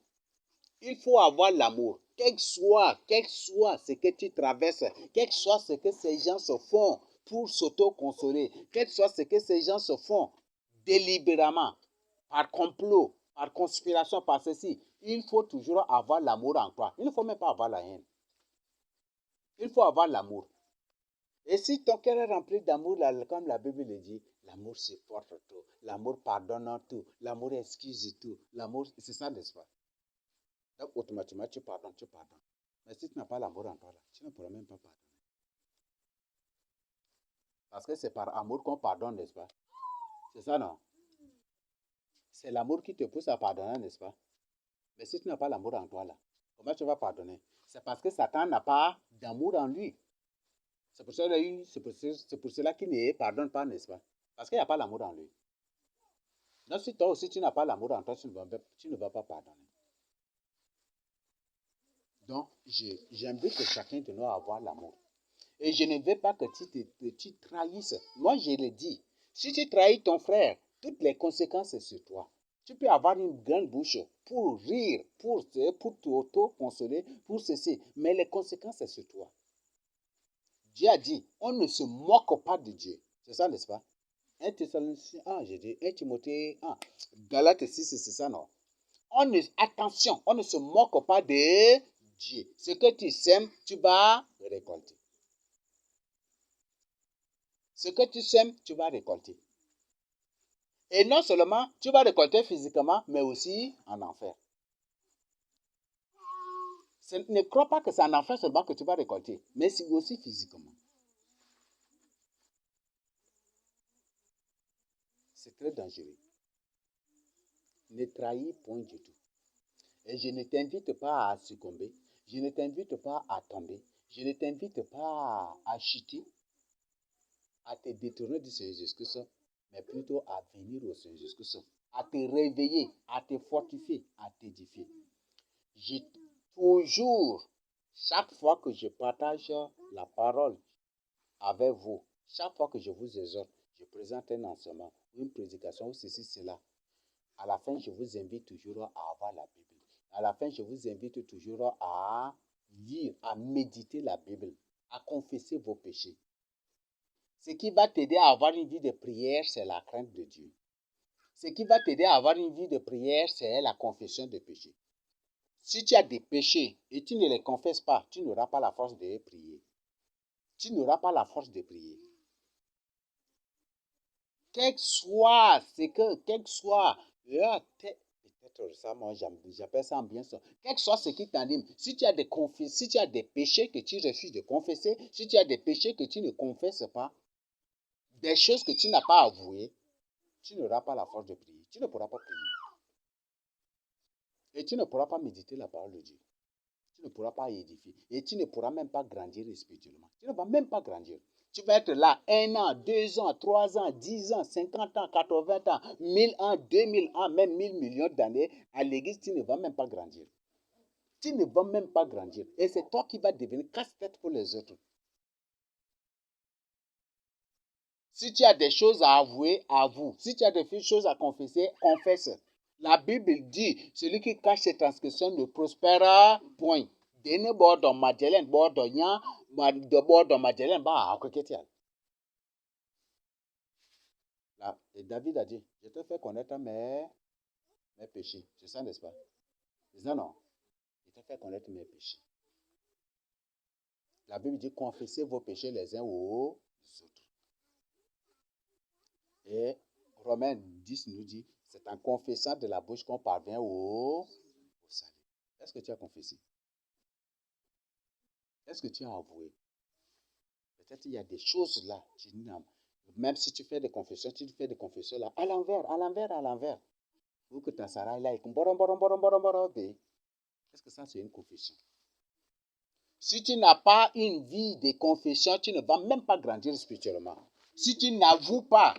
Il faut avoir l'amour. Quel que soit ce que tu traverses, quel que soit ce que ces gens se font pour s'auto-consoler, quel que soit ce que ces gens se font délibérément, par complot, par conspiration, par ceci, il faut toujours avoir l'amour en toi. Il ne faut même pas avoir la haine. Il faut avoir l'amour. Et si ton cœur est rempli d'amour, comme la Bible le dit, l'amour supporte tout, l'amour pardonne tout, l'amour excuse tout, l'amour, c'est ça, n'est-ce pas? Donc, automatiquement, tu pardonnes. Mais si tu n'as pas l'amour en toi, là, tu ne pourras même pas pardonner. Parce que c'est par amour qu'on pardonne, n'est-ce pas? C'est ça, non? C'est l'amour qui te pousse à pardonner, n'est-ce pas? Mais si tu n'as pas l'amour en toi, là, comment tu vas pardonner? C'est parce que Satan n'a pas d'amour en lui. C'est pour cela qu'il ne pardonne pas, n'est-ce pas? Parce qu'il n'y a pas l'amour en lui. Donc, si toi aussi tu n'as pas l'amour en toi, tu ne vas pas pardonner. Donc, j'invite chacun de nous à avoir l'amour. Et je ne veux pas que tu trahisses. Moi, je le dis. Si tu trahis ton frère, toutes les conséquences sont sur toi. Tu peux avoir une grande bouche pour rire, pour t'auto-consoler, pour ceci. Mais les conséquences, c'est sur toi. Dieu a dit, on ne se moque pas de Dieu. C'est ça, n'est-ce pas? 1 Thessaloniciens, j'ai dit 1 Timothée, Galates 6, c'est ça, non? Attention, on ne se moque pas de Dieu. Ce que tu sèmes, tu vas récolter. Ce que tu sèmes, tu vas récolter. Et non seulement tu vas récolter physiquement, mais aussi en enfer. Ne crois pas que c'est en enfer seulement que tu vas récolter, mais c'est aussi physiquement. C'est très dangereux. Ne trahis point du tout. Et je ne t'invite pas à succomber. Je ne t'invite pas à tomber. Je ne t'invite pas à chuter, à te détourner du Seigneur Jésus-Christ, mais plutôt à venir au Seigneur Jésus-Christ, à te réveiller, à te fortifier, à t'édifier. Toujours, chaque fois que je partage la parole avec vous, chaque fois que je vous exhorte, je présente un enseignement, une prédication ou ceci, cela. À la fin, je vous invite toujours à avoir la Bible. À la fin, je vous invite toujours à lire, à méditer la Bible, à confesser vos péchés. Ce qui va t'aider à avoir une vie de prière, c'est la crainte de Dieu. Ce qui va t'aider à avoir une vie de prière, c'est la confession des péchés. Si tu as des péchés et tu ne les confesses pas, tu n'auras pas la force de prier. Tu n'auras pas la force de prier. Quel que soit peut-être ça, moi j'appelle ça bien ça. Quel que soit ce qui t'anime, si tu as des péchés que tu refuses de confesser, si tu as des péchés que tu ne confesses pas, des choses que tu n'as pas avouées, tu n'auras pas la force de prier. Tu ne pourras pas prier. Et tu ne pourras pas méditer la parole de Dieu. Tu ne pourras pas édifier. Et tu ne pourras même pas grandir spirituellement. Tu ne vas même pas grandir. Tu vas être là 1 an, 2 ans, 3 ans, 10 ans, 50 ans, 80 ans, 1000 ans, 2000 ans, même 1000 millions d'années à l'église, tu ne vas même pas grandir. Tu ne vas même pas grandir. Et c'est toi qui vas devenir casse-tête pour les autres. Si tu as des choses à avouer, avoue. Si tu as des choses à confesser, confesse. La Bible dit, celui qui cache ses transgressions ne prospérera point. Dene bordo majelen bordo nya de bordo majelen ba akoketial. Là, et David a dit, je te fais connaître mes péchés. C'est ça, n'est-ce pas? C'est ça, non? Je te fais connaître mes péchés. La Bible dit, confessez vos péchés les uns aux autres. Et Romains 10 nous dit, c'est en confessant de la bouche qu'on parvient au salut. Est-ce que tu as confessé? Est-ce que tu as avoué? Peut-être il y a des choses là. Même si tu fais des confessions, tu fais des confessions là, à l'envers. Ou que ta Sarah là, est-ce que ça c'est une confession? Si tu n'as pas une vie de confession, tu ne vas même pas grandir spirituellement. Si tu n'avoues pas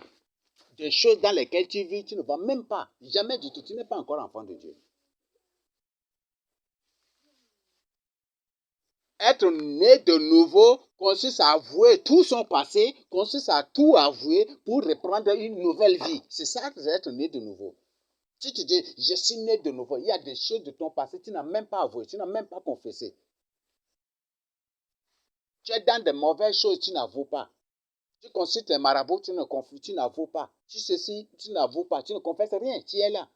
des choses dans lesquelles tu vis, tu ne vas même pas, jamais du tout, tu n'es pas encore enfant de Dieu. Être né de nouveau consiste à avouer tout son passé, consiste à tout avouer pour reprendre une nouvelle vie. C'est ça que c'est être né de nouveau. Si tu dis, je suis né de nouveau, il y a des choses de ton passé, tu n'as même pas avoué, tu n'as même pas confessé. Tu es dans de mauvaises choses, tu n'avoues pas. Tu consultes les marabouts, tu n'avoues pas. Tu ceci, tu n'avoues pas, tu ne confesses rien, tu es là.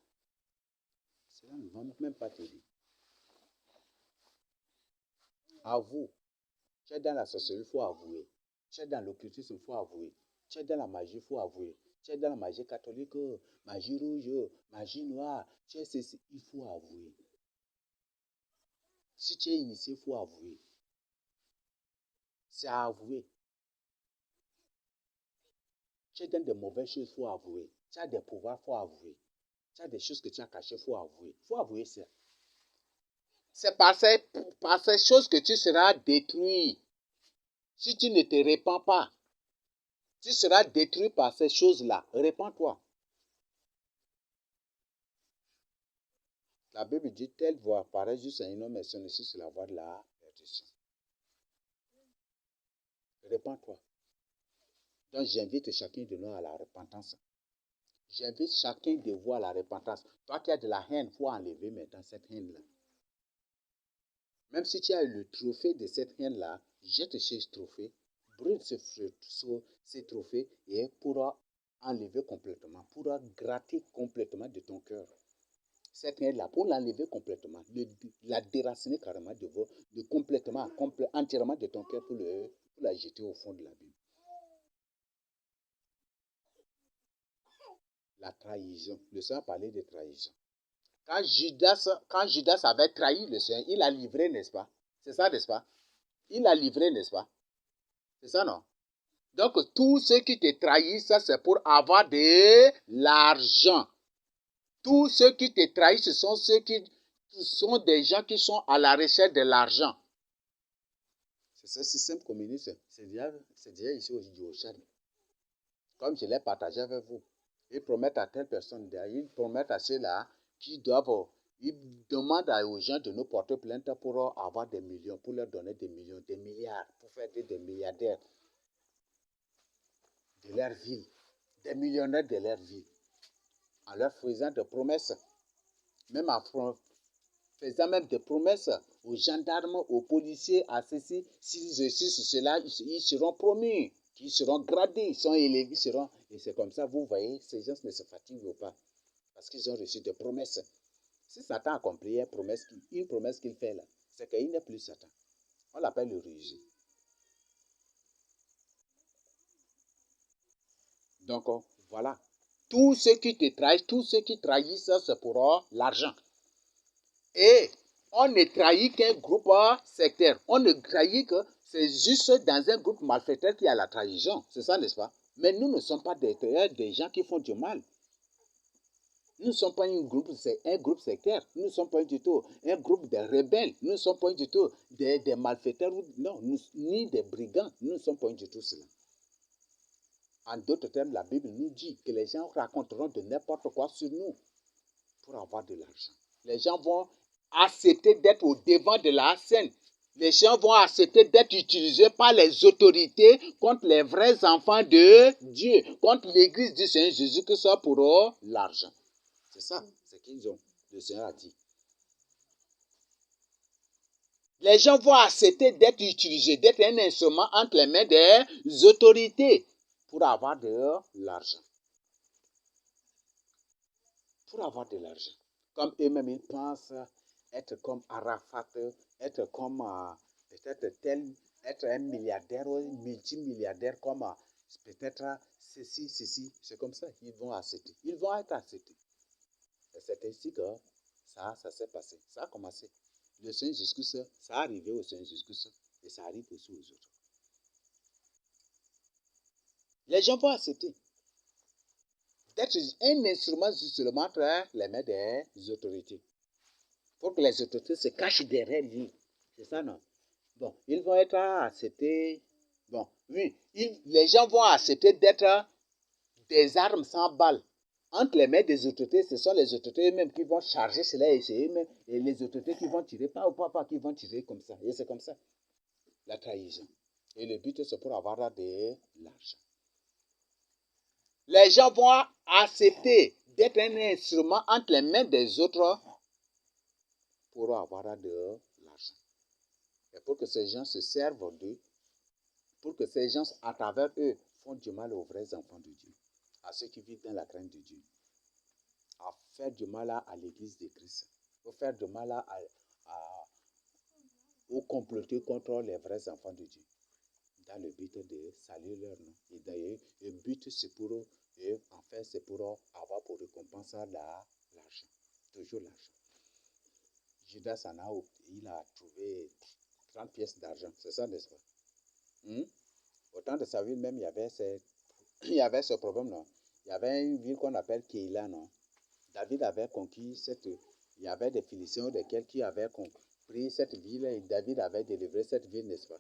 Cela ne va même pas t'aider. Avoue. Tu es dans la sorcellerie, il faut avouer. Tu es dans l'occultisme, il faut avouer. Tu es dans la magie, il faut avouer. Tu es dans la magie catholique, magie rouge, magie noire. Tu es ceci, il faut avouer. Si tu es initié, il faut avouer. C'est à avouer. Tu es dans de mauvaises choses, il faut avouer. Tu as des pouvoirs, il faut avouer. Tu as des choses que tu as cachées, il faut avouer. Il faut avouer ça. C'est par ces choses que tu seras détruit. Si tu ne te répands pas, tu seras détruit par ces choses-là. Répands-toi. La Bible dit, telle voix paraît juste à un homme et son sur la voie de la perdition. Répands-toi. Donc j'invite chacun de nous à la repentance. J'invite chacun de vous à la repentance. Toi qui as de la haine, il faut enlever maintenant cette haine-là. Même si tu as le trophée de cette haine-là, jette ce trophée, brûle ce trophée et pourra enlever complètement, pourra gratter complètement de ton cœur. Cette haine-là, pour l'enlever complètement, la déraciner carrément entièrement de ton cœur pour la jeter au fond de la Bible. La trahison. Le Seigneur a parlé de trahison. Quand Judas avait trahi le Seigneur, il a livré, n'est-ce pas? C'est ça, n'est-ce pas? Il a livré, n'est-ce pas? C'est ça, non? Donc, tous ceux qui te trahissent, ça c'est pour avoir de l'argent. Tous ceux qui te trahissent, ce sont ceux qui sont des gens qui sont à la recherche de l'argent. C'est ce système communiste. C'est déjà ici au Tchad. Comme je l'ai partagé avec vous. Ils promettent à telle personne, ils promettent à ceux-là qui doivent, ils demandent aux gens de nous porter plainte pour avoir des millions, pour leur donner des millions, des milliards, pour faire des milliardaires de leur ville, des millionnaires de leur ville, en leur faisant des promesses, même en faisant même des promesses aux gendarmes, aux policiers, à ceci, s'ils réussissent cela, ils seront promus, qu'ils seront gradés, ils sont élevés, et c'est comme ça, vous voyez, ces gens ne se fatiguent pas, parce qu'ils ont reçu des promesses. Si Satan accomplit une promesse qu'il fait là, c'est qu'il n'est plus Satan. On l'appelle le rusé. Donc, voilà. Tous ceux qui te trahissent, tous ceux qui trahissent, c'est pour l'argent. Et on ne trahit qu'un groupe sectaire. On ne trahit que c'est juste dans un groupe malfaiteur qu'il y a la trahison. C'est ça, n'est-ce pas? Mais nous ne sommes pas des gens qui font du mal. Nous ne sommes pas un groupe sectaire. Nous ne sommes pas du tout un groupe de rebelles. Nous ne sommes pas du tout des malfaiteurs. Non, ni des brigands. Nous ne sommes pas du tout cela. En d'autres termes, la Bible nous dit que les gens raconteront de n'importe quoi sur nous pour avoir de l'argent. Les gens vont accepter d'être au devant de la scène. Les gens vont accepter d'être utilisés par les autorités contre les vrais enfants de Dieu, contre l'église du Seigneur Jésus, que ce soit pour l'argent. C'est ça, c'est qu'ils ont. Le Seigneur a dit. Les gens vont accepter d'être utilisés, d'être un instrument entre les mains des autorités pour avoir de l'argent. Pour avoir de l'argent. Comme eux-mêmes, ils pensent être comme Arafat, être comme peut-être être un milliardaire ou un multimilliardaire comme peut-être ceci. C'est comme ça qu'ils vont accepter. Ils vont être acceptés. Et c'est ainsi que ça s'est passé. Ça a commencé. Le Seigneur Jésus-Christ, ça a arrivé au Seigneur Jésus-Christ et ça arrive aussi aux autres. Les gens vont accepter d'être un instrument seulement entre les mains des autorités. Pour que les autorités se cachent derrière lui. C'est ça, non? Bon, ils vont être acceptés. Bon, oui, les gens vont accepter d'être des armes sans balles. Entre les mains des autorités, ce sont les autorités eux-mêmes qui vont charger cela et c'est eux-mêmes, et les autorités qui vont tirer, pas qui vont tirer comme ça. Et c'est comme ça. La trahison. Et le but, c'est pour avoir de l'argent. Les gens vont accepter d'être un instrument entre les mains des autres pour avoir de l'argent. Et pour que ces gens se servent d'eux, pour que ces gens, à travers eux, font du mal aux vrais enfants de Dieu, à ceux qui vivent dans la crainte de Dieu, à faire du mal à l'église de Christ, à faire du mal au comploter contre les vrais enfants de Dieu, dans le but de saluer leur nom. Et d'ailleurs, le but, c'est pour eux, et en fait, c'est pour avoir pour récompense l'argent, toujours l'argent. Judas il a trouvé 30 pièces d'argent, c'est ça, n'est-ce pas? Au temps de sa ville même, il y avait ce problème-là. Il y avait une ville qu'on appelle Keïla, non? David avait conquis il y avait des Philistins qui avaient pris cette ville et David avait délivré cette ville, n'est-ce pas?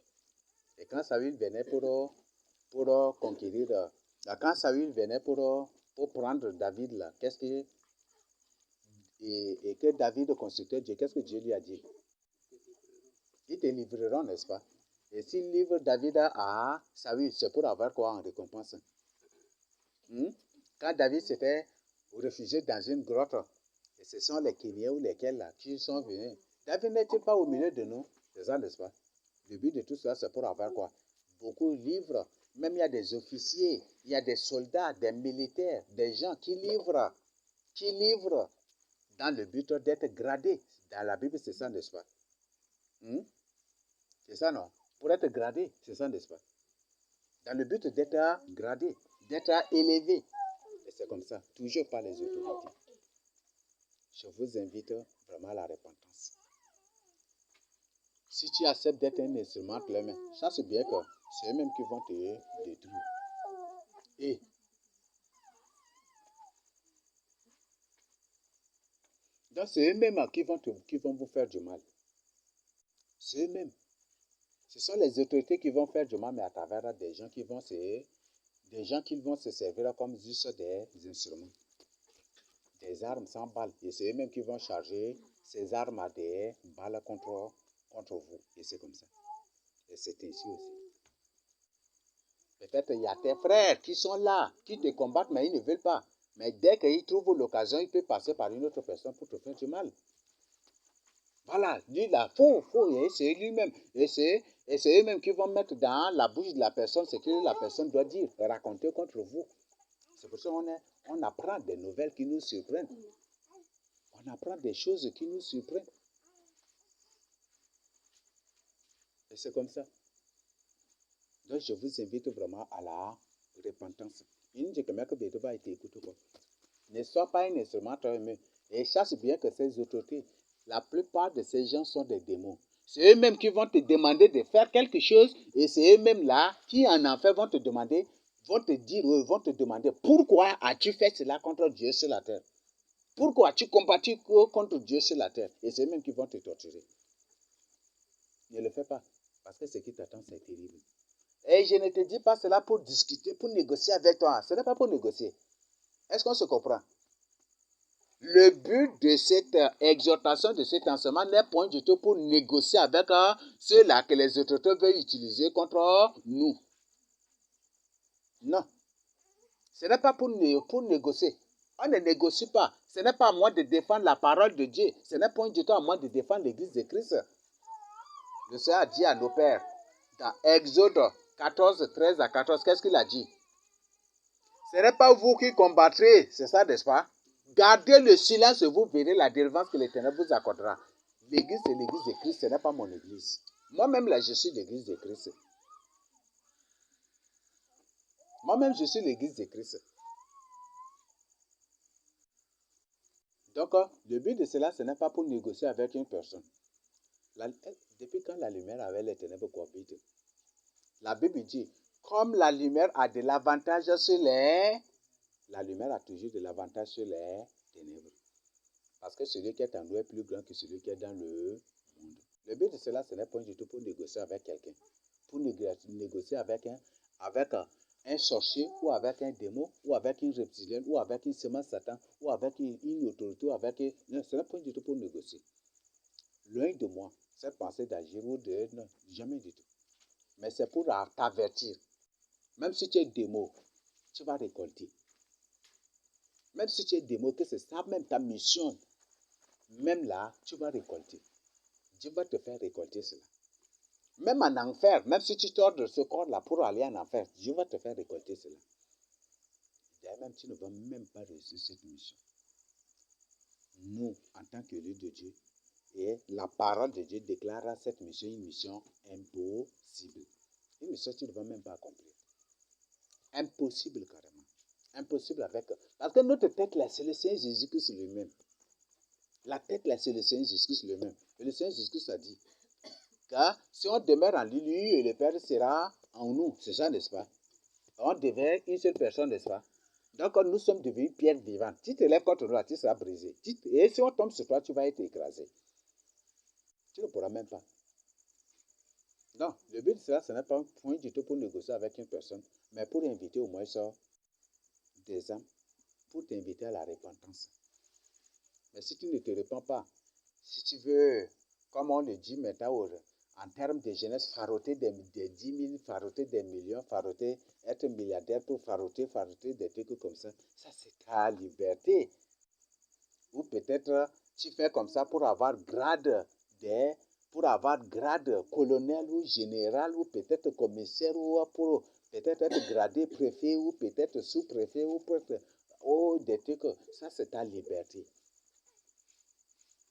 Et quand Saül venait pour conquérir, quand Saül venait pour prendre David là, et que David consultait Dieu, qu'est-ce que Dieu lui a dit? Ils te livreront, n'est-ce pas? Et s'il livre David à Saül, c'est pour avoir quoi en récompense? Quand David s'était réfugier dans une grotte. Et ce sont les Kenyans ou lesquels là qui sont venus. David n'est-il pas au milieu de nous? C'est ça, n'est-ce pas? Le but de tout cela, c'est pour avoir quoi? Beaucoup livrent. Même il y a des officiers, il y a des soldats, des militaires, des gens qui livrent dans le but d'être gradés. Dans la Bible, c'est ça, n'est-ce pas? C'est ça, non? Pour être gradé, c'est ça, n'est-ce pas? Dans le but d'être gradé, d'être élevé. Et c'est comme ça, toujours par les autorités. Je vous invite vraiment à la repentance. Si tu acceptes d'être un instrument entre les mains, sache bien que c'est eux-mêmes qui vont te détruire. Et donc c'est eux-mêmes qui vont vous faire du mal. C'est eux-mêmes. Ce sont les autorités qui vont faire du mal, mais à travers des gens qui vont se servir comme juste des instruments. Des armes sans balles. Et c'est eux-mêmes qui vont charger ces armes à des balles contre vous. Et c'est comme ça. Et c'est ainsi aussi. Peut-être il y a tes frères qui sont là, qui te combattent, mais ils ne veulent pas. Mais dès qu'ils trouvent l'occasion, ils peuvent passer par une autre personne pour te faire du mal. Voilà, lui là, faux, et c'est lui-même. Et c'est eux-mêmes qui vont mettre dans la bouche de la personne ce que la personne doit dire, raconter contre vous. C'est pour ça qu'on apprend des nouvelles qui nous surprennent. On apprend des choses qui nous surprennent. Et c'est comme ça. Donc, je vous invite vraiment à la repentance. Ne sois pas un instrument toi-même. Et sache bien que ces autorités, la plupart de ces gens sont des démons. C'est eux-mêmes qui vont te demander de faire quelque chose et c'est eux-mêmes là qui en enfer vont te demander, vont te demander pourquoi as-tu fait cela contre Dieu sur la terre? Pourquoi as-tu combattu contre Dieu sur la terre? Et c'est eux-mêmes qui vont te torturer. Ne le fais pas parce que ce qui t'attend c'est terrible. Et je ne te dis pas cela pour discuter, pour négocier avec toi. Ce n'est pas pour négocier. Est-ce qu'on se comprend? Le but de cette exhortation, de cet enseignement n'est point du tout pour négocier avec ceux-là que les autorités veulent utiliser contre nous. Non. Ce n'est pas pour négocier. On ne négocie pas. Ce n'est pas à moi de défendre la parole de Dieu. Ce n'est point du tout à moi de défendre l'Église de Christ. Le Seigneur a dit à nos pères, dans Exode 14, 13 à 14, qu'est-ce qu'il a dit? Ce n'est pas vous qui combattrez, c'est ça, n'est-ce pas? Gardez le silence et vous verrez la délivrance que l'Éternel vous accordera. L'église, c'est l'église de Christ, ce n'est pas mon église. Moi-même, là, je suis l'église de Christ. Moi-même, je suis l'église de Christ. Donc, le but de cela, ce n'est pas pour négocier avec une personne. Depuis quand la lumière avec les ténèbres cohabitent? La Bible dit, comme la lumière a de l'avantage sur les... La lumière a toujours de l'avantage sur les ténèbres. Parce que celui qui est en nous est plus grand que celui qui est dans le monde. Le but de cela, ce n'est pas du tout pour négocier avec quelqu'un. Pour négocier avec un sorcier, ou avec un démon, ou avec une reptilienne, ou avec une semence Satan, ou avec une autorité, ou avec... Non, ce n'est pas du tout pour négocier. Loin de moi, cette pensée d'agir ou de... Non, jamais du tout. Mais c'est pour t'avertir. Même si tu es démon, tu vas récolter. Même si tu es démon, que c'est ça même ta mission, même là, tu vas récolter. Dieu va te faire récolter cela. Même en enfer, même si tu tords de ce corps-là pour aller en enfer, Dieu va te faire récolter cela. Et même tu ne vas même pas réussir cette mission. Nous, en tant qu'élus de Dieu, et la parole de Dieu déclare cette mission une mission impossible. Une mission que tu ne vas même pas accomplir. Impossible carrément. Impossible avec... Parce que notre tête là, c'est le Seigneur Jésus-Christ lui-même. La tête là, c'est le Seigneur Jésus-Christ lui-même. Et le Seigneur Jésus-Christ a dit, car si on demeure en lui, et le Père sera en nous. C'est ça, n'est-ce pas? On devient une seule personne, n'est-ce pas? Donc, nous sommes devenus pierres vivantes. Si tu te lèves contre nous, tu seras brisé. Et si on tombe sur toi, tu vas être écrasé. Tu ne pourras même pas. Non, le but de cela, ce n'est pas un point du tout pour négocier avec une personne, mais pour inviter au moins ça, des âmes, pour t'inviter à la repentance. Mais si tu ne te répands pas, si tu veux, comme on le dit maintenant en termes de jeunesse, faroter des 10 000, faroter des millions, faroter, être milliardaire pour faroter des trucs comme ça. Ça, c'est ta liberté. Ou peut-être tu fais comme ça pour avoir grade colonel ou général ou peut-être commissaire ou pour peut-être être gradé préfet ou peut-être sous-préfet ou peut-être des trucs. Ça, c'est ta liberté.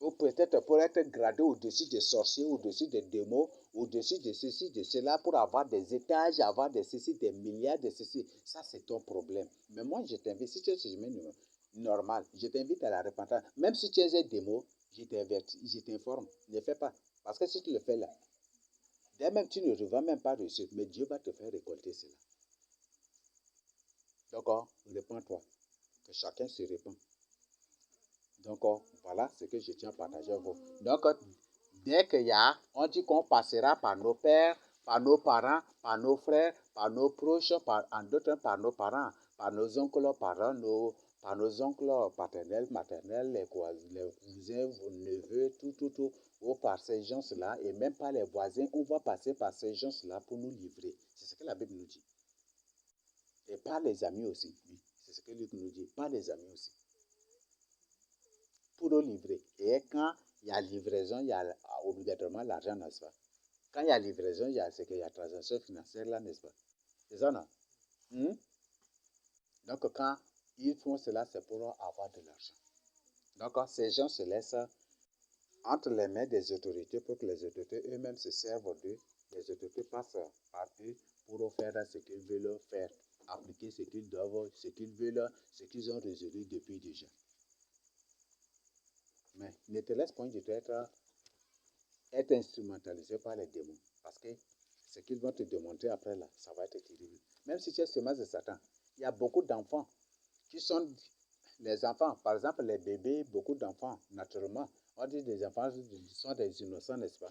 Ou peut-être pour être gradé au-dessus des sorciers, au-dessus des démons, au-dessus de ceci, de cela, pour avoir des étages, avoir des ceci, des milliards de ceci. Ça, c'est ton problème. Mais moi, je t'invite, si tu es normal, je t'invite à la repentance. Même si tu es un démon, je t'informe. Ne fais pas. Parce que si tu le fais là, dès même tu ne vas même pas réussir, mais Dieu va te faire récolter cela. Donc, répands-toi. Que chacun se répand. Donc, voilà ce que je tiens à partager avec vous. Donc, dès qu'il y a, on dit qu'on passera par nos pères, par nos parents, par nos frères, par nos proches, en d'autres par nos parents, par nos oncles, par nos oncles paternels, maternels, les cousins, vos neveux, tout, ou par ces gens-là, et même pas les voisins, on va passer par ces gens-là pour nous livrer. C'est ce que la Bible nous dit. Et par les amis aussi, oui. C'est ce que Luc nous dit, par les amis aussi. Pour nous livrer. Et quand il y a livraison, il y a obligatoirement l'argent, n'est-ce pas? Quand il y a livraison, c'est qu'il y a transaction financière là, n'est-ce pas? C'est ça, non? Donc, quand ils font cela, c'est pour avoir de l'argent. Donc, ces gens se laissent entre les mains des autorités pour que les autorités eux-mêmes se servent d'eux. Les autorités passent par eux pour faire ce qu'ils veulent faire, appliquer ce qu'ils doivent, ce qu'ils veulent, ce qu'ils ont résolu depuis déjà. Mais ne te laisse point du tout être instrumentalisé par les démons. Parce que ce qu'ils vont te démontrer après là, ça va être terrible. Même si tu es semence de Satan, il y a beaucoup d'enfants qui sont les enfants, par exemple les bébés, beaucoup d'enfants, naturellement, on dit des enfants sont des innocents, n'est-ce pas?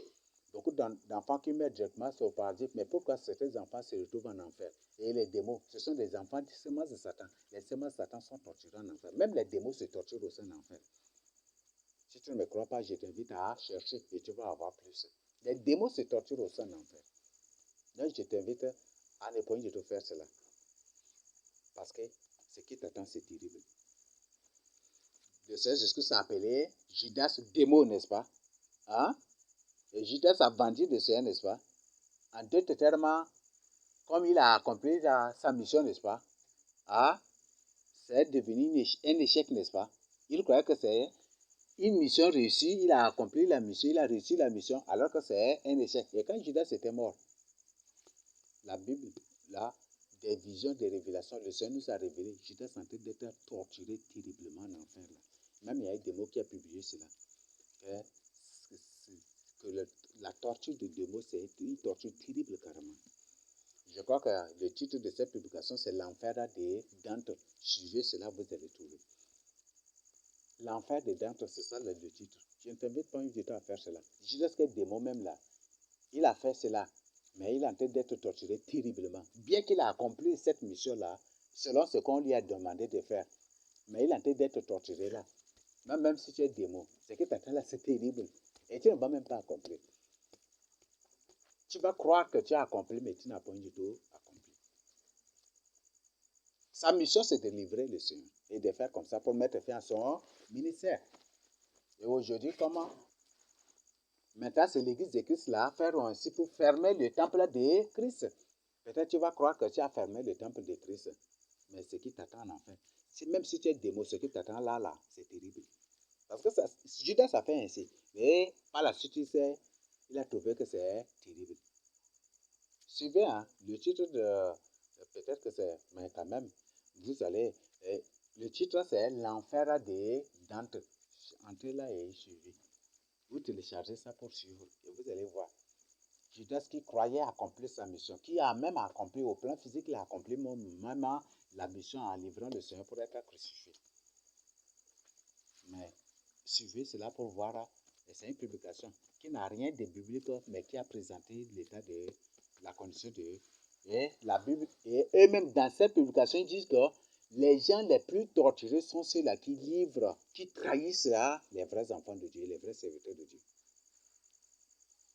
Beaucoup d'enfants qui meurent directement sur le paradis, mais pourquoi certains enfants se retrouvent en enfer? Et les démons, ce sont des enfants de semences de Satan. Les semences de Satan sont torturés en enfer. Même les démons se torturent au sein en enfer. Si tu ne me crois pas, je t'invite à chercher et tu vas avoir plus. Les démons se torturent au sein de l'enfer. Donc, je t'invite à ne point de te faire cela. Parce que ce qui t'attend, c'est terrible. De ce que ça appelé Judas démon, n'est-ce pas? Hein? Et Judas a vendu de ce, n'est-ce pas? En d'autres termes, comme il a accompli sa mission, n'est-ce pas? Ah, c'est devenu un échec, n'est-ce pas? Il croyait que c'est une mission réussie, il a accompli la mission, il a réussi la mission, alors que c'est un échec. Et quand Judas était mort, la Bible, là, des visions, des révélations, le Seigneur nous a révélé, Judas est en train d'être torturé terriblement en enfer. Là. Même il y a des mots qui a publié cela. Que la torture de démons, c'est une torture terrible carrément. Je crois que le titre de cette publication, c'est l'enfer des Dante. Suivez cela, vous allez trouver. L'enfer des Dante, c'est ça le titre. Je ne t'invite pas du tout à faire cela. Judas que démon même là, il a fait cela, mais il est en train d'être torturé terriblement. Bien qu'il a accompli cette mission-là, selon ce qu'on lui a demandé de faire, mais il est en train d'être torturé là. Même si tu es démon, ce que tu as fait là, c'est terrible. Et tu ne vas même pas accomplir. Tu vas croire que tu as accompli, mais tu n'as pas du tout accompli. Sa mission, c'est de livrer le Seigneur et de faire comme ça pour mettre fin à son ministère. Et aujourd'hui, comment? Maintenant, c'est l'église de Christ là, faire ainsi pour fermer le temple de Christ. Peut-être tu vas croire que tu as fermé le temple de Christ, mais ce qui t'attend en fait, même si tu es démon, ce qui t'attend là, c'est terrible. Parce que Judas a fait ainsi, mais par la suite, il a trouvé que c'est terrible. Suivez, hein, le titre de, peut-être que c'est, mais quand même, vous allez, le titre c'est l'enfer des Dante. Entrez là et suivez. Vous téléchargez ça pour suivre et vous allez voir. Judas qui croyait accomplir sa mission, qui a même accompli au plan physique, il a accompli même la mission en livrant le Seigneur pour être crucifié. Mais suivez cela pour voir, et c'est une publication qui n'a rien de biblique, mais qui a présenté l'état de la condition de et la Bible. Et eux-mêmes, dans cette publication, ils disent que les gens les plus torturés sont ceux-là qui livrent, qui trahissent les vrais enfants de Dieu, les vrais serviteurs de Dieu.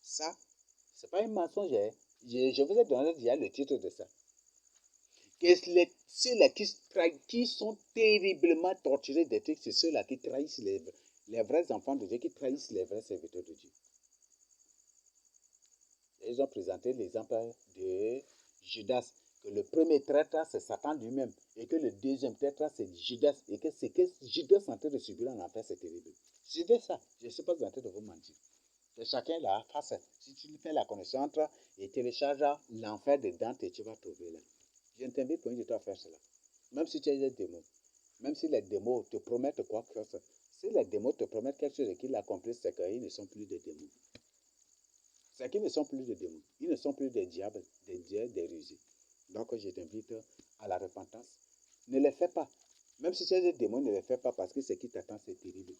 Ça, Ce n'est pas un mensonge. Hein. Je vous ai donné déjà le titre de ça. Que ceux-là qui sont terriblement torturés des trucs, c'est ceux-là qui trahissent les vrais enfants de Dieu, qui trahissent les vrais serviteurs de Dieu. Ils ont présenté l'exemple de Judas, que le premier traître, c'est Satan lui-même, et que le deuxième traître, c'est Judas, et que c'est que Judas est en train de subir en enfer, c'est terrible. Suivez ça, je ne suis pas en train de vous mentir. Et chacun là, face, si tu fais la connaissance et télécharge l'enfer de Dante, tu vas trouver là. Je t'invite pour une de toi à faire cela. Même si tu as des démons, même si les démons te promettent quoi que ce soit, si les démons te promettent quelque chose et qu'ils l'accomplissent, c'est qu'ils ne sont plus des démons. C'est qu'ils ne sont plus des démons. Ils ne sont plus des diables, des dieux, des rusés. Donc, je t'invite à la repentance. Ne les fais pas. Même si tu as des démons, ne les fais pas parce que ce qui t'attend, c'est terrible.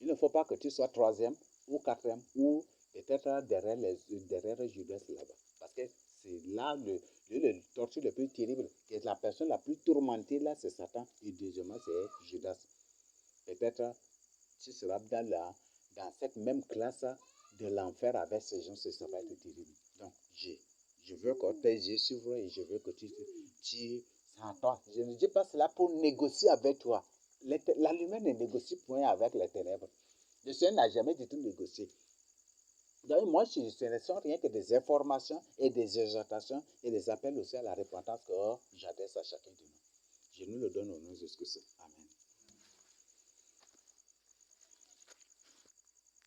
Il ne faut pas que tu sois troisième ou quatrième ou peut-être derrière Judas là-bas. Parce que c'est là le torture le plus terrible. Que la personne la plus tourmentée là, c'est Satan. Et deuxièmement, c'est Judas. Peut-être tu seras dans cette même classe de l'enfer avec ces gens, ça va être terrible. Donc, je veux que tes yeux s'ouvrent et je veux que tu toi. Je ne dis pas cela pour négocier avec toi. La lumière ne négocie point avec les ténèbres. Le Seigneur n'a jamais du tout négocié. Donc, moi, ce ne sont rien que des informations et des exhortations et des appels aussi à la repentance que j'adresse à chacun de nous. Je nous le donne au nom de Jésus-Christ. Amen.